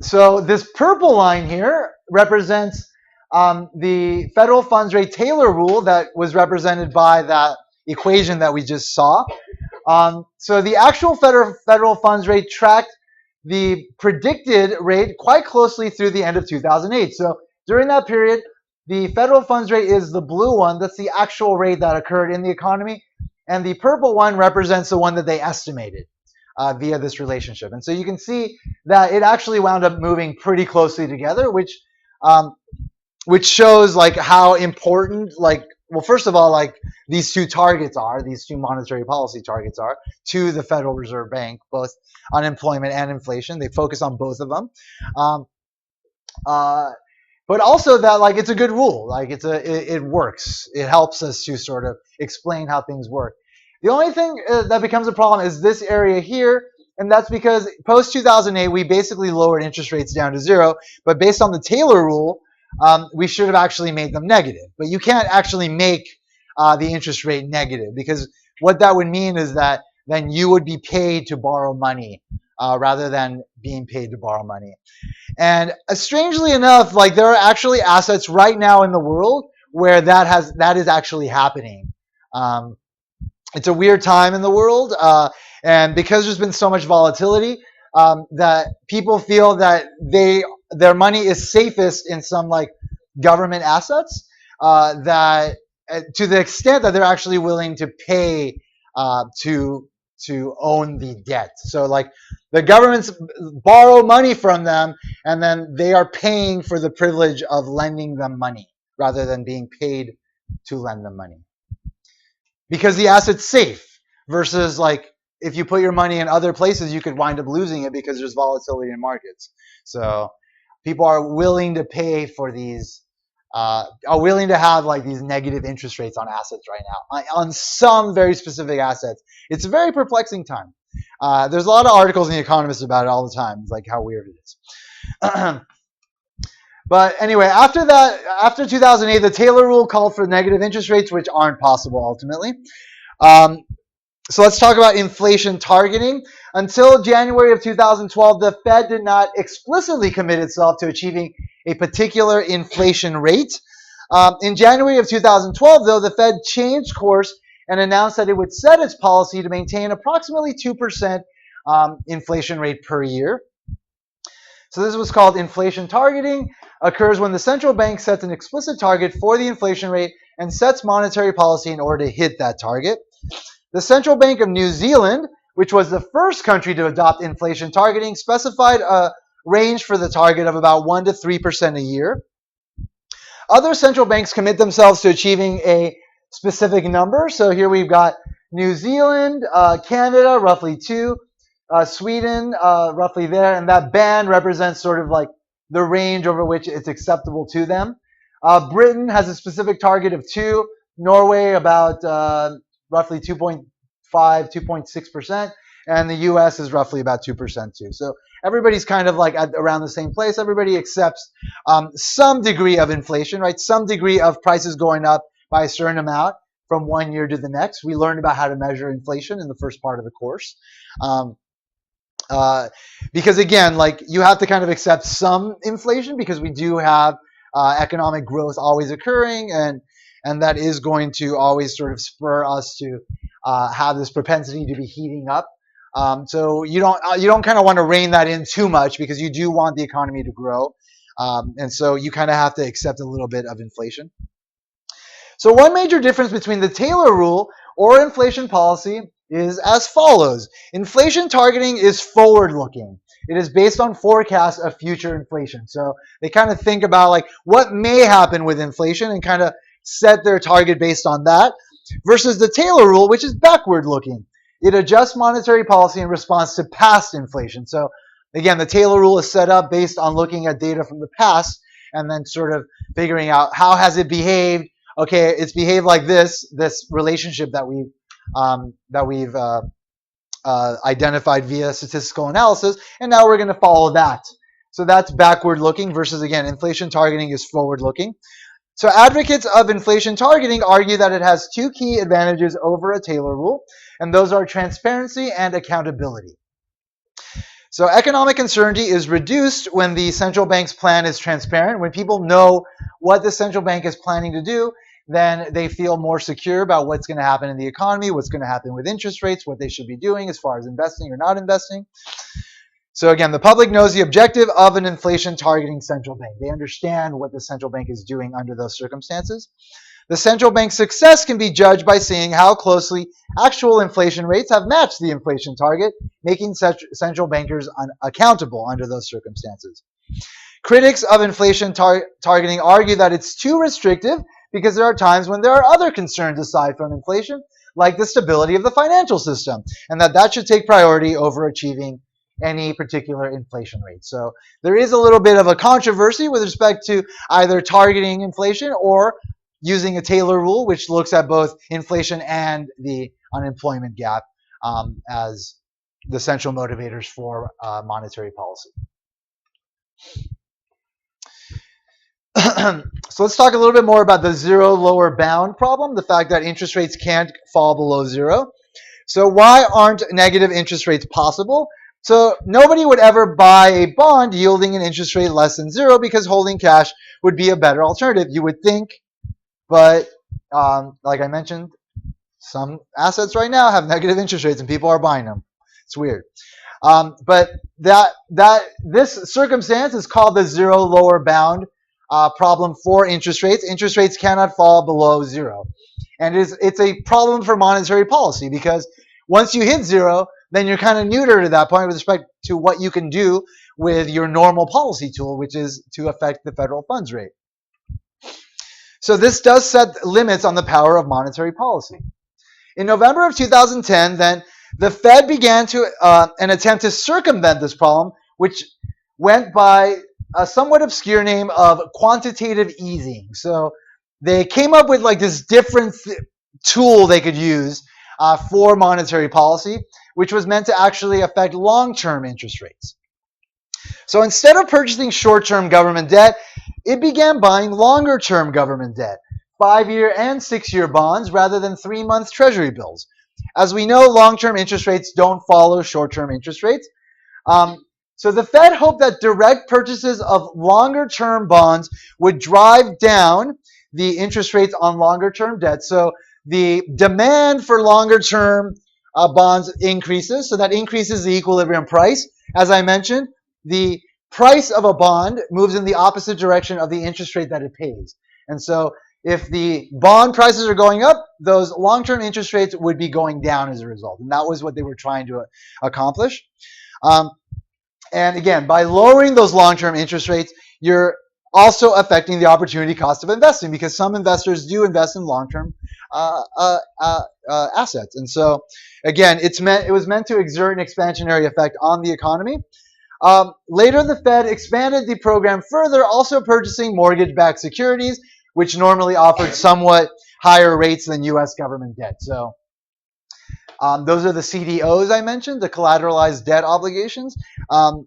So this purple line here represents the federal funds rate Taylor Rule that was represented by that equation that we just saw. So the actual federal funds rate tracked the predicted rate quite closely through the end of 2008. So during that period, the federal funds rate is the blue one. That's the actual rate that occurred in the economy. And the purple one represents the one that they estimated via this relationship. And so you can see that it actually wound up moving pretty closely together, which shows like how important, like, well, first of all, like these two monetary policy targets are to the Federal Reserve Bank, both unemployment and inflation. They focus on both of them. But also that like it's a good rule, like it works. It helps us to sort of explain how things work. The only thing that becomes a problem is this area here, and that's because post 2008 we basically lowered interest rates down to zero. But based on the Taylor Rule, we should have actually made them negative. But you can't actually make the interest rate negative, because what that would mean is that then you would be paid to borrow money rather than being paid to borrow money. And strangely enough, like there are actually assets right now in the world where that is actually happening. It's a weird time in the world, and because there's been so much volatility, that people feel that their money is safest in some like government assets, that to the extent that they're actually willing to pay to own the debt. So like the governments borrow money from them, and then they are paying for the privilege of lending them money rather than being paid to lend them money, because the asset's safe, versus like if you put your money in other places, you could wind up losing it because there's volatility in markets. So people are willing to pay for these, are willing to have like these negative interest rates on assets right now, on some very specific assets. It's a very perplexing time. There's a lot of articles in The Economist about it all the time. It's like how weird it is. But anyway, after that, after 2008, the Taylor rule called for negative interest rates, which aren't possible ultimately. So let's talk about inflation targeting. Until January of 2012, the Fed did not explicitly commit itself to achieving a particular inflation rate. In January of 2012, though, the Fed changed course and announced that it would set its policy to maintain approximately 2% inflation rate per year. So this was called inflation targeting. Occurs when the central bank sets an explicit target for the inflation rate and sets monetary policy in order to hit that target. The Central Bank of New Zealand, which was the first country to adopt inflation targeting, specified a range for the target of about 1 to 3% a year. Other central banks commit themselves to achieving a specific number. So here we've got New Zealand, Canada, roughly 2, Sweden, roughly there, and that band represents sort of like the range over which it's acceptable to them. Britain has a specific target of 2, Norway about roughly 2.5, 2.6%, and the US is roughly about 2% too. So everybody's kind of like at around the same place. Everybody accepts some degree of inflation, right? Some degree of prices going up by a certain amount from one year to the next. We learned about how to measure inflation in the first part of the course. Because again, like you have to kind of accept some inflation because we do have economic growth always occurring, and that is going to always sort of spur us to have this propensity to be heating up. So you don't kind of want to rein that in too much because you do want the economy to grow, and so you kind of have to accept a little bit of inflation. So one major difference between the Taylor rule or inflation policy is as follows. Inflation targeting is forward-looking. It is based on forecasts of future inflation. So they kind of think about like what may happen with inflation and kind of set their target based on that, versus the Taylor rule, which is backward-looking. It adjusts monetary policy in response to past inflation. So again, the Taylor rule is set up based on looking at data from the past and then sort of figuring out how has it behaved. Okay, it's behaved like this relationship that we've identified via statistical analysis, and now we're going to follow that. So that's backward looking versus, again, inflation targeting is forward looking. So advocates of inflation targeting argue that it has two key advantages over a Taylor rule, and those are transparency and accountability. So economic uncertainty is reduced when the central bank's plan is transparent. When people know what the central bank is planning to do, then they feel more secure about what's going to happen in the economy, what's going to happen with interest rates, what they should be doing as far as investing or not investing. So again, the public knows the objective of an inflation targeting central bank. They understand what the central bank is doing under those circumstances. The central bank's success can be judged by seeing how closely actual inflation rates have matched the inflation target, making central bankers accountable under those circumstances. Critics of inflation targeting argue that it's too restrictive because there are times when there are other concerns aside from inflation, like the stability of the financial system, and that should take priority over achieving any particular inflation rate. So there is a little bit of a controversy with respect to either targeting inflation or using a Taylor rule, which looks at both inflation and the unemployment gap as the central motivators for monetary policy. So let's talk a little bit more about the zero lower bound problem, the fact that interest rates can't fall below zero. So why aren't negative interest rates possible? So nobody would ever buy a bond yielding an interest rate less than zero because holding cash would be a better alternative, you would think. But like I mentioned, some assets right now have negative interest rates and people are buying them. It's weird. But this circumstance is called the zero lower bound problem for interest rates. Interest rates cannot fall below zero. And it's a problem for monetary policy because once you hit zero, then you're kind of neutered at that point with respect to what you can do with your normal policy tool, which is to affect the federal funds rate. So this does set limits on the power of monetary policy. In November of 2010, then, the Fed began an attempt to circumvent this problem, which went by a somewhat obscure name of quantitative easing. So they came up with like this different tool they could use for monetary policy, which was meant to actually affect long-term interest rates. So instead of purchasing short-term government debt, it began buying longer-term government debt, 5-year and 6-year bonds rather than 3-month treasury bills. As we know, long-term interest rates don't follow short-term interest rates. So the Fed hoped that direct purchases of longer-term bonds would drive down the interest rates on longer-term debt. So the demand for longer-term bonds increases, so that increases the equilibrium price. As I mentioned, the price of a bond moves in the opposite direction of the interest rate that it pays. And so if the bond prices are going up, those long-term interest rates would be going down as a result. And that was what they were trying to accomplish. And again, by lowering those long-term interest rates, you're also affecting the opportunity cost of investing because some investors do invest in long-term assets. And so, again, it was meant to exert an expansionary effect on the economy. Later, the Fed expanded the program further, also purchasing mortgage-backed securities, which normally offered somewhat higher rates than U.S. government debt. So those are the CDOs I mentioned, the collateralized debt obligations.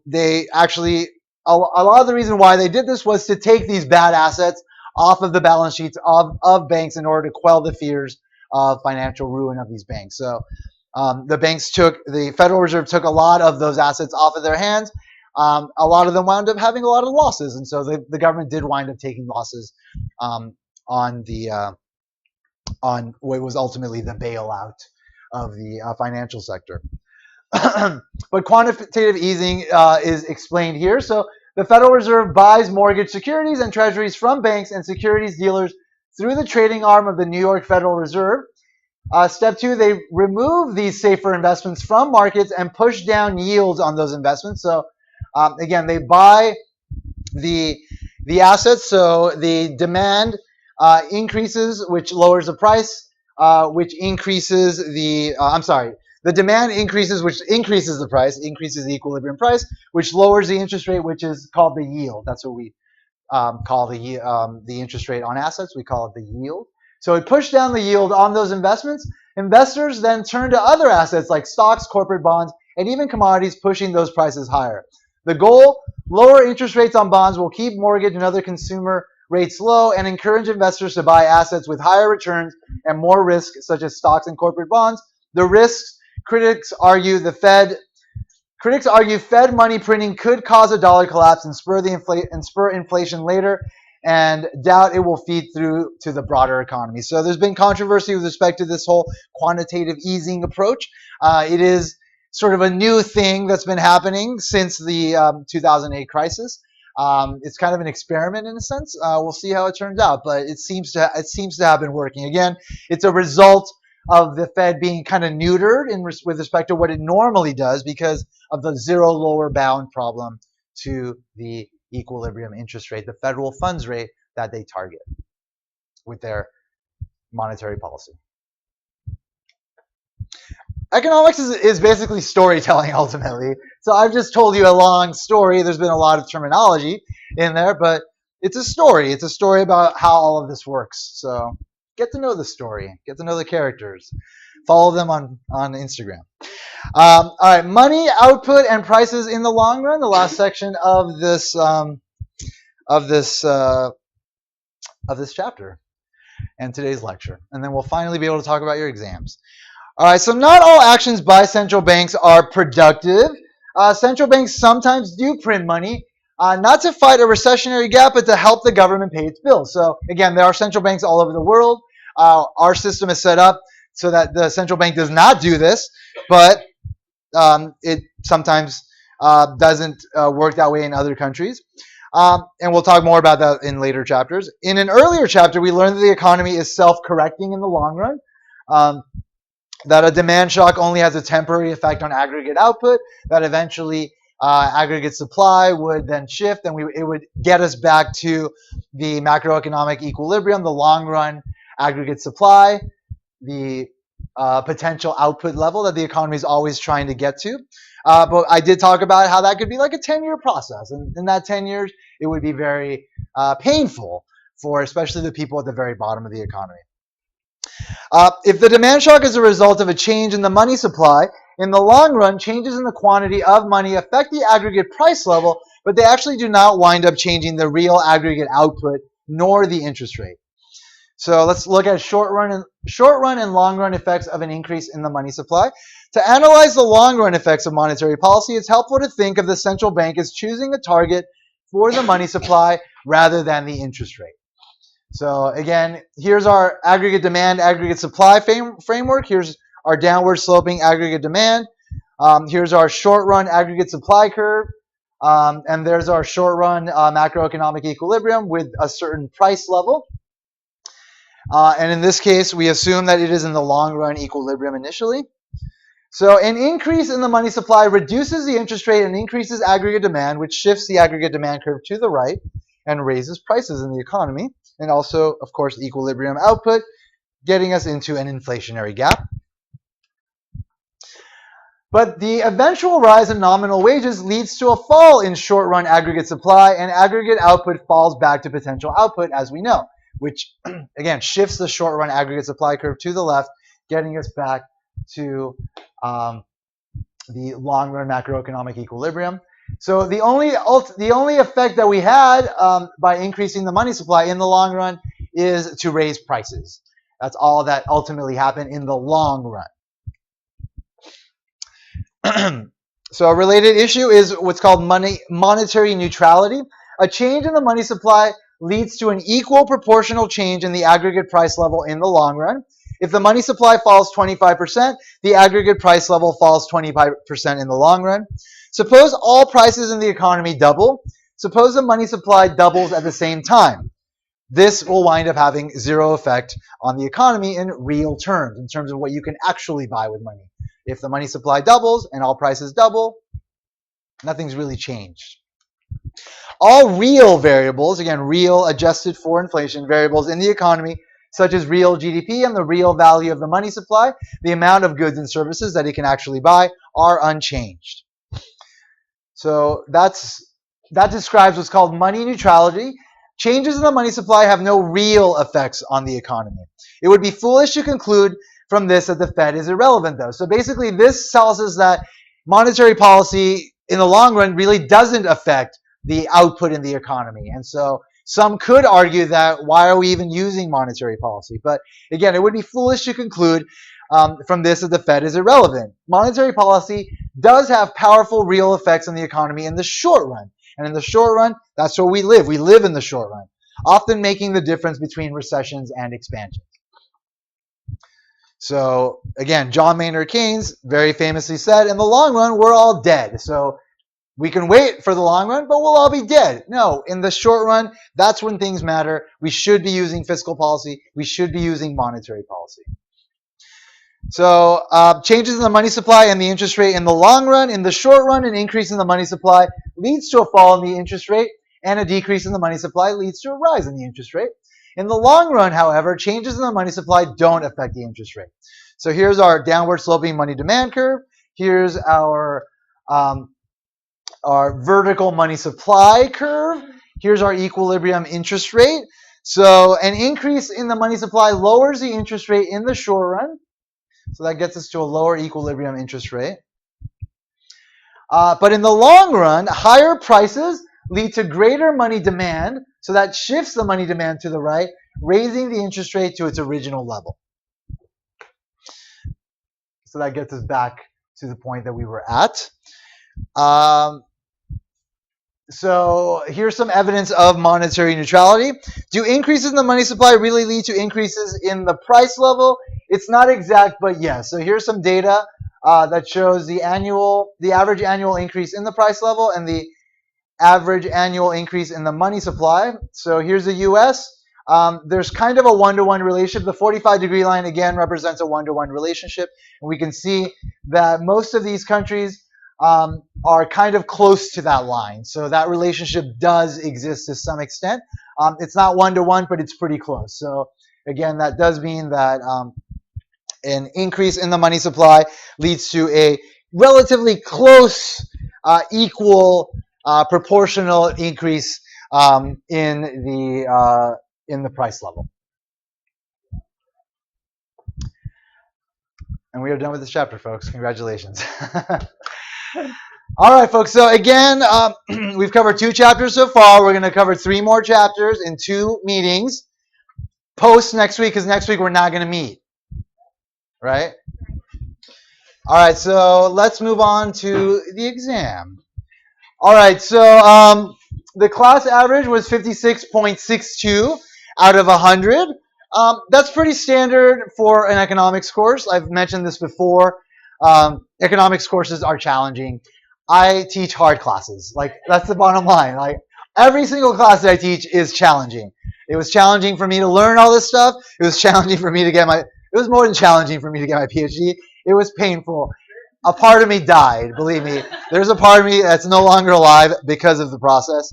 They actually, a lot of the reason why they did this was to take these bad assets off of the balance sheets of banks in order to quell the fears of financial ruin of these banks. So the Federal Reserve took a lot of those assets off of their hands. A lot of them wound up having a lot of losses, and so the government did wind up taking losses on what was ultimately the bailout of the financial sector. But quantitative easing is explained here. So the Federal Reserve buys mortgage securities and treasuries from banks and securities dealers through the trading arm of the New York Federal Reserve. Step 2, they remove these safer investments from markets and push down yields on those investments. So again, they buy the assets, so the demand increases, which lowers the price, which increases the demand increases, which increases the price, increases the equilibrium price, which lowers the interest rate, which is called the yield. That's what we call the interest rate on assets. We call it the yield. So it pushed down the yield on those investments. Investors then turn to other assets like stocks, corporate bonds, and even commodities, pushing those prices higher. The goal, lower interest rates on bonds will keep mortgage and other consumer rates low and encourage investors to buy assets with higher returns and more risk, such as stocks and corporate bonds. The risks, critics argue Fed money printing could cause a dollar collapse and spur inflation later, and doubt it will feed through to the broader economy. So there's been controversy with respect to this whole quantitative easing approach. It is sort of a new thing that's been happening since the 2008 crisis. It's kind of an experiment in a sense. We'll see how it turns out, but it seems to have been working. Again, it's a result of the Fed being kind of neutered with respect to what it normally does because of the zero lower bound problem to the equilibrium interest rate, the federal funds rate that they target with their monetary policy. Economics is basically storytelling ultimately. So I've just told you a long story. There's been a lot of terminology in there, but it's a story. It's a story about how all of this works. So get to know the story. Get to know the characters. Follow them on Instagram. All right, money, output, and prices in the long run. The last section of this chapter and today's lecture, and then we'll finally be able to talk about your exams. All right, so not all actions by central banks are productive. Central banks sometimes do print money, not to fight a recessionary gap, but to help the government pay its bills. So again, there are central banks all over the world. Our system is set up so that the central bank does not do this, but it sometimes doesn't work that way in other countries. And we'll talk more about that in later chapters. In an earlier chapter, we learned that the economy is self-correcting in the long run. That a demand shock only has a temporary effect on aggregate output, that eventually aggregate supply would then shift, and it would get us back to the macroeconomic equilibrium, the long run aggregate supply, the potential output level that the economy is always trying to get to. But I did talk about how that could be like a 10-year process. And in that 10 years, it would be very painful for especially the people at the very bottom of the economy. If the demand shock is a result of a change in the money supply, in the long run, changes in the quantity of money affect the aggregate price level, but they actually do not wind up changing the real aggregate output nor the interest rate. So let's look at short run and long run effects of an increase in the money supply. To analyze the long run effects of monetary policy, it's helpful to think of the central bank as choosing a target for the money supply rather than the interest rate. So again, here's our aggregate demand, aggregate supply framework. Here's our downward sloping aggregate demand. Here's our short run aggregate supply curve. And there's our short run macroeconomic equilibrium with a certain price level. And in this case, we assume that it is in the long run equilibrium initially. So an increase in the money supply reduces the interest rate and increases aggregate demand, which shifts the aggregate demand curve to the right and raises prices in the economy. And also, of course, equilibrium output, getting us into an inflationary gap. But the eventual rise in nominal wages leads to a fall in short-run aggregate supply, and aggregate output falls back to potential output, as we know, which, again, shifts the short-run aggregate supply curve to the left, getting us back to the long-run macroeconomic equilibrium. So the only effect that we had by increasing the money supply in the long run is to raise prices. That's all that ultimately happened in the long run. So a related issue is what's called monetary neutrality. A change in the money supply leads to an equal proportional change in the aggregate price level in the long run. If the money supply falls 25%, the aggregate price level falls 25% in the long run. Suppose all prices in the economy double. Suppose the money supply doubles at the same time. This will wind up having zero effect on the economy in real terms, in terms of what you can actually buy with money. If the money supply doubles and all prices double, nothing's really changed. All real variables, again, real adjusted for inflation variables in the economy, such as real GDP and the real value of the money supply, the amount of goods and services that it can actually buy, are unchanged. So that describes what's called money neutrality. Changes in the money supply have no real effects on the economy. It would be foolish to conclude from this that the Fed is irrelevant, though. So basically, this tells us that monetary policy in the long run really doesn't affect the output in the economy. And so some could argue that why are we even using monetary policy? But again, it would be foolish to conclude from this that the Fed is irrelevant. Monetary policy does have powerful real effects on the economy in the short run. And in the short run, that's where we live. We live in the short run, often making the difference between recessions and expansions. So again, John Maynard Keynes very famously said, in the long run, we're all dead. So we can wait for the long run, but we'll all be dead. No, in the short run, that's when things matter. We should be using fiscal policy. We should be using monetary policy. So changes in the money supply and the interest rate in the long run. In the short run, an increase in the money supply leads to a fall in the interest rate, and a decrease in the money supply leads to a rise in the interest rate. In the long run, however, changes in the money supply don't affect the interest rate. So here's our downward sloping money demand curve. Here's our vertical money supply curve. Here's our equilibrium interest rate. So an increase in the money supply lowers the interest rate in the short run. So that gets us to a lower equilibrium interest rate. But in the long run, higher prices lead to greater money demand. So that shifts the money demand to the right, raising the interest rate to its original level. So that gets us back to the point that we were at. Um, So here's some evidence of monetary neutrality. Do increases in the money supply really lead to increases in the price level? It's not exact, but yes. So here's some data that shows the average annual increase in the price level and the average annual increase in the money supply. So here's the U.S. There's kind of a one-to-one relationship. The 45-degree line, again, represents a one-to-one relationship. And we can see that most of these countries are kind of close to that line. So that relationship does exist to some extent. It's not one-to-one, but it's pretty close. So again, that does mean that an increase in the money supply leads to a relatively close, equal, proportional increase in the price level. And we are done with this chapter, folks. Congratulations. All right, folks. So again, we've covered 2 chapters so far. We're going to cover 3 more chapters in 2 meetings. Post next week, because next week we're not going to meet. Right? All right, so let's move on to the exam. All right, so the class average was 56.62 out of 100. That's pretty standard for an economics course. I've mentioned this before. Economics courses are challenging. I teach hard classes. Like, that's the bottom line. Like, every single class that I teach is challenging. It was challenging for me to learn all this stuff. It was challenging for me to get it was more than challenging for me to get my PhD. It was painful. A part of me died, believe me. There's a part of me that's no longer alive because of the process.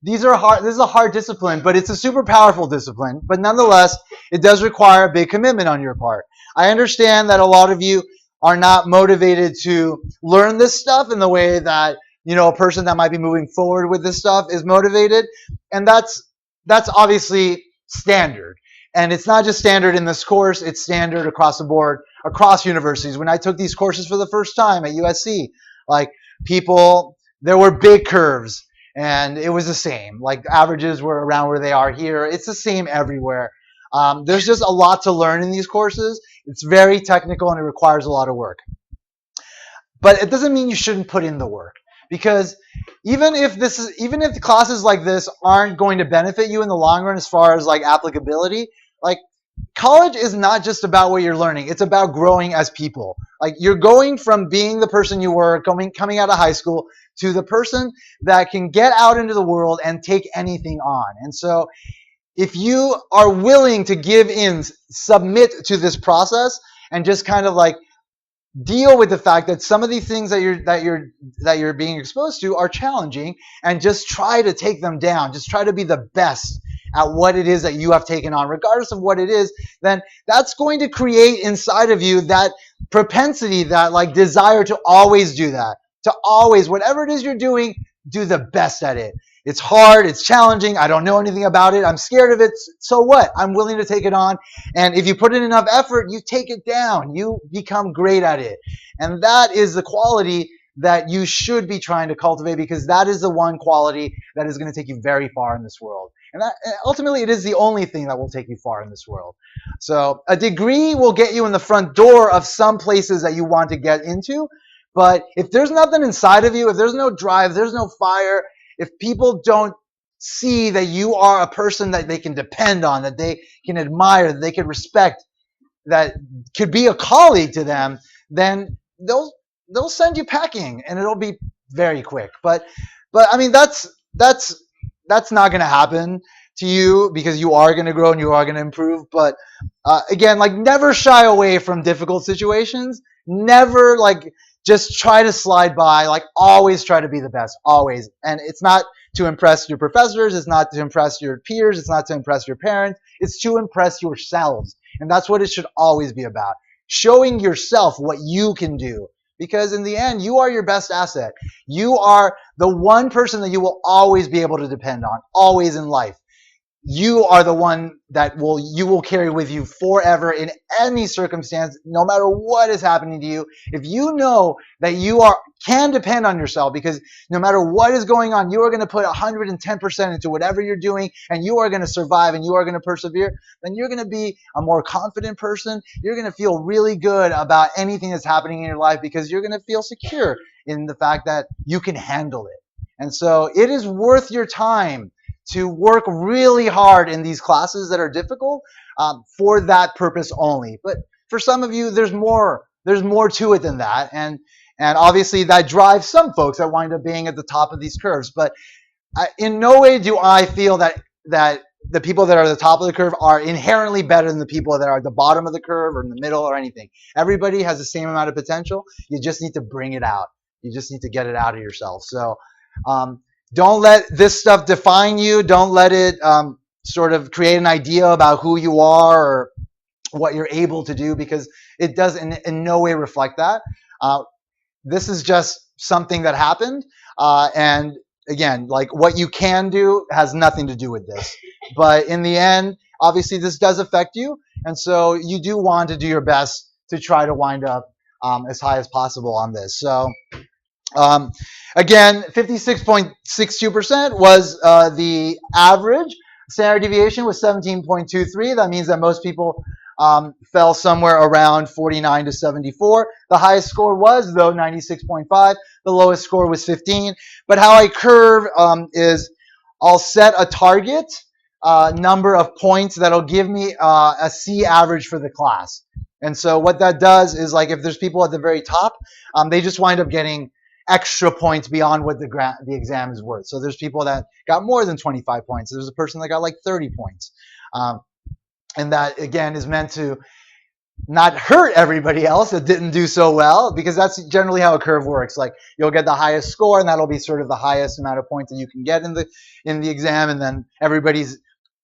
These are hard. This is a hard discipline, but it's a super powerful discipline. But nonetheless, it does require a big commitment on your part. I understand that a lot of you are not motivated to learn this stuff in the way that, a person that might be moving forward with this stuff is motivated. And that's obviously standard. And it's not just standard in this course, it's standard across the board, across universities. When I took these courses for the first time at USC, there were big curves, and it was the same. Like, averages were around where they are here. It's the same everywhere. There's just a lot to learn in these courses. It's very technical, and it requires a lot of work. But it doesn't mean you shouldn't put in the work. Because even if classes like this aren't going to benefit you in the long run as far as applicability, college is not just about what you're learning. It's about growing as people. You're going from being the person you were coming out of high school to the person that can get out into the world and take anything on. And so if you are willing to give in, submit to this process, and just kind of deal with the fact that some of these things that you're being exposed to are challenging, and just try to take them down. Just try to be the best at what it is that you have taken on, regardless of what it is, then that's going to create inside of you that propensity, that desire to always do that, to always, whatever it is you're doing, do the best at it. It's hard, it's challenging, I don't know anything about it, I'm scared of it, so what? I'm willing to take it on. And if you put in enough effort, you take it down, you become great at it. And that is the quality that you should be trying to cultivate, because that is the one quality that is going to take you very far in this world. And ultimately, it is the only thing that will take you far in this world. So a degree will get you in the front door of some places that you want to get into. But if there's nothing inside of you, if there's no drive, there's no fire, if people don't see that you are a person that they can depend on, that they can admire, that they can respect, that could be a colleague to them, then they'll send you packing, and it'll be very quick. But I mean, that's not going to happen to you, because you are going to grow and you are going to improve. But again, never shy away from difficult situations. Never just try to slide by. Always try to be the best, always. And it's not to impress your professors, it's not to impress your peers, it's not to impress your parents, it's to impress yourselves. And that's what it should always be about. Showing yourself what you can do. Because in the end, you are your best asset. You are the one person that you will always be able to depend on, always in life. you are the one that you will carry with you forever in any circumstance, no matter what is happening to you. If you know that can depend on yourself, because no matter what is going on, you are going to put 110% into whatever you're doing, and you are going to survive and you are going to persevere, then you're going to be a more confident person. You're going to feel really good about anything that's happening in your life, because you're going to feel secure in the fact that you can handle it. And so it is worth your time to work really hard in these classes that are difficult, for that purpose only. But for some of you, there's more to it than that. And obviously that drives some folks that wind up being at the top of these curves. But in no way do I feel that the people that are at the top of the curve are inherently better than the people that are at the bottom of the curve or in the middle or anything. Everybody has the same amount of potential. You just need to bring it out. You just need to get it out of yourself. So don't let this stuff define you. Don't let it sort of create an idea about who you are or what you're able to do, because it does in no way reflect that. This is just something that happened. And again, like, what you can do has nothing to do with this. But in the end, obviously this does affect you. And so you do want to do your best to try to wind up as high as possible on this. So again, 56.62% was the average. Standard deviation was 17.23. That means that most people fell somewhere around 49 to 74. The highest score was, though, 96.5. The lowest score was 15. But how I curve is I'll set a target number of points that'll give me a C average for the class. And so what that does is, like, if there's people at the very top, they just wind up getting extra points beyond what the exam is worth. So there's people that got more than 25 points. There's a person that got like 30 points. And that, again, is meant to not hurt everybody else that didn't do so well, because that's generally how a curve works. Like, you'll get the highest score, and that'll be sort of the highest amount of points that you can get in the exam, and then everybody's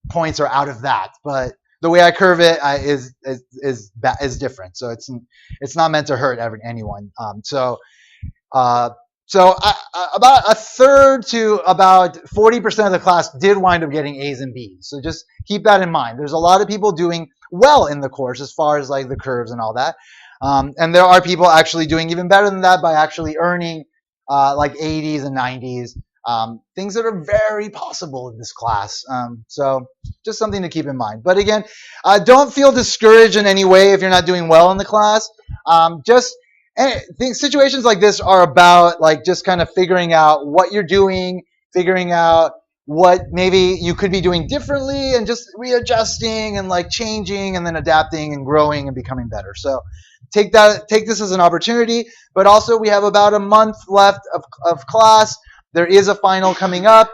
points are out of that. But the way I curve it is different. So it's not meant to hurt anyone. So about a third to about 40% of the class did wind up getting A's and B's. So just keep that in mind. There's a lot of people doing well in the course as far as like the curves and all that. And there are people actually doing even better than that by actually earning like 80s and 90s. Things that are very possible in this class. So just something to keep in mind. But again, don't feel discouraged in any way if you're not doing well in the class. Situations like this are about, like, just kind of figuring out what you're doing, figuring out what maybe you could be doing differently, and just readjusting and like changing and then adapting and growing and becoming better. So take this as an opportunity. But also, we have about a month left of class. There is a final coming up.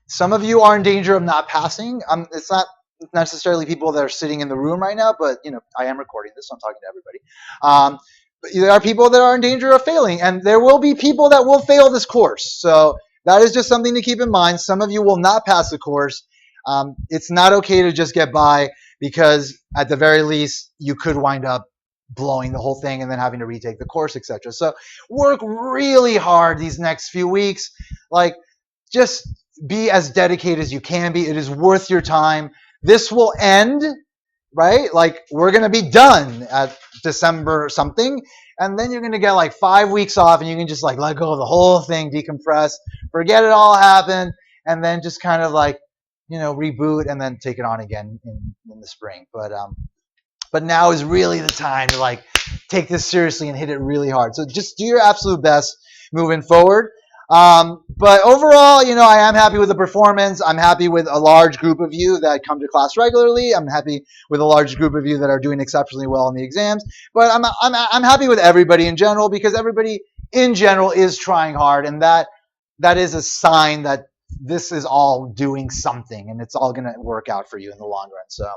Some of you are in danger of not passing. It's not necessarily people that are sitting in the room right now, but I am recording this, so I'm talking to everybody. But there are people that are in danger of failing, and there will be people that will fail this course. So that is just something to keep in mind. Some of you will not pass the course. It's not okay to just get by, because at the very least you could wind up blowing the whole thing and then having to retake the course, etc. So work really hard these next few weeks. Like, just be as dedicated as you can be. It is worth your time. This will end, right? Like, we're going to be done at December something, and then you're going to get like 5 weeks off, and you can just like let go of the whole thing, decompress, forget it all happened, and then just kind of like, reboot and then take it on again in the spring. But now is really the time to like take this seriously and hit it really hard. So just do your absolute best moving forward. But overall, I am happy with the performance. I'm happy with a large group of you that come to class regularly. I'm happy with a large group of you that are doing exceptionally well in the exams. But I'm happy with everybody in general, because everybody in general is trying hard, and that is a sign that this is all doing something, and it's all going to work out for you in the long run. So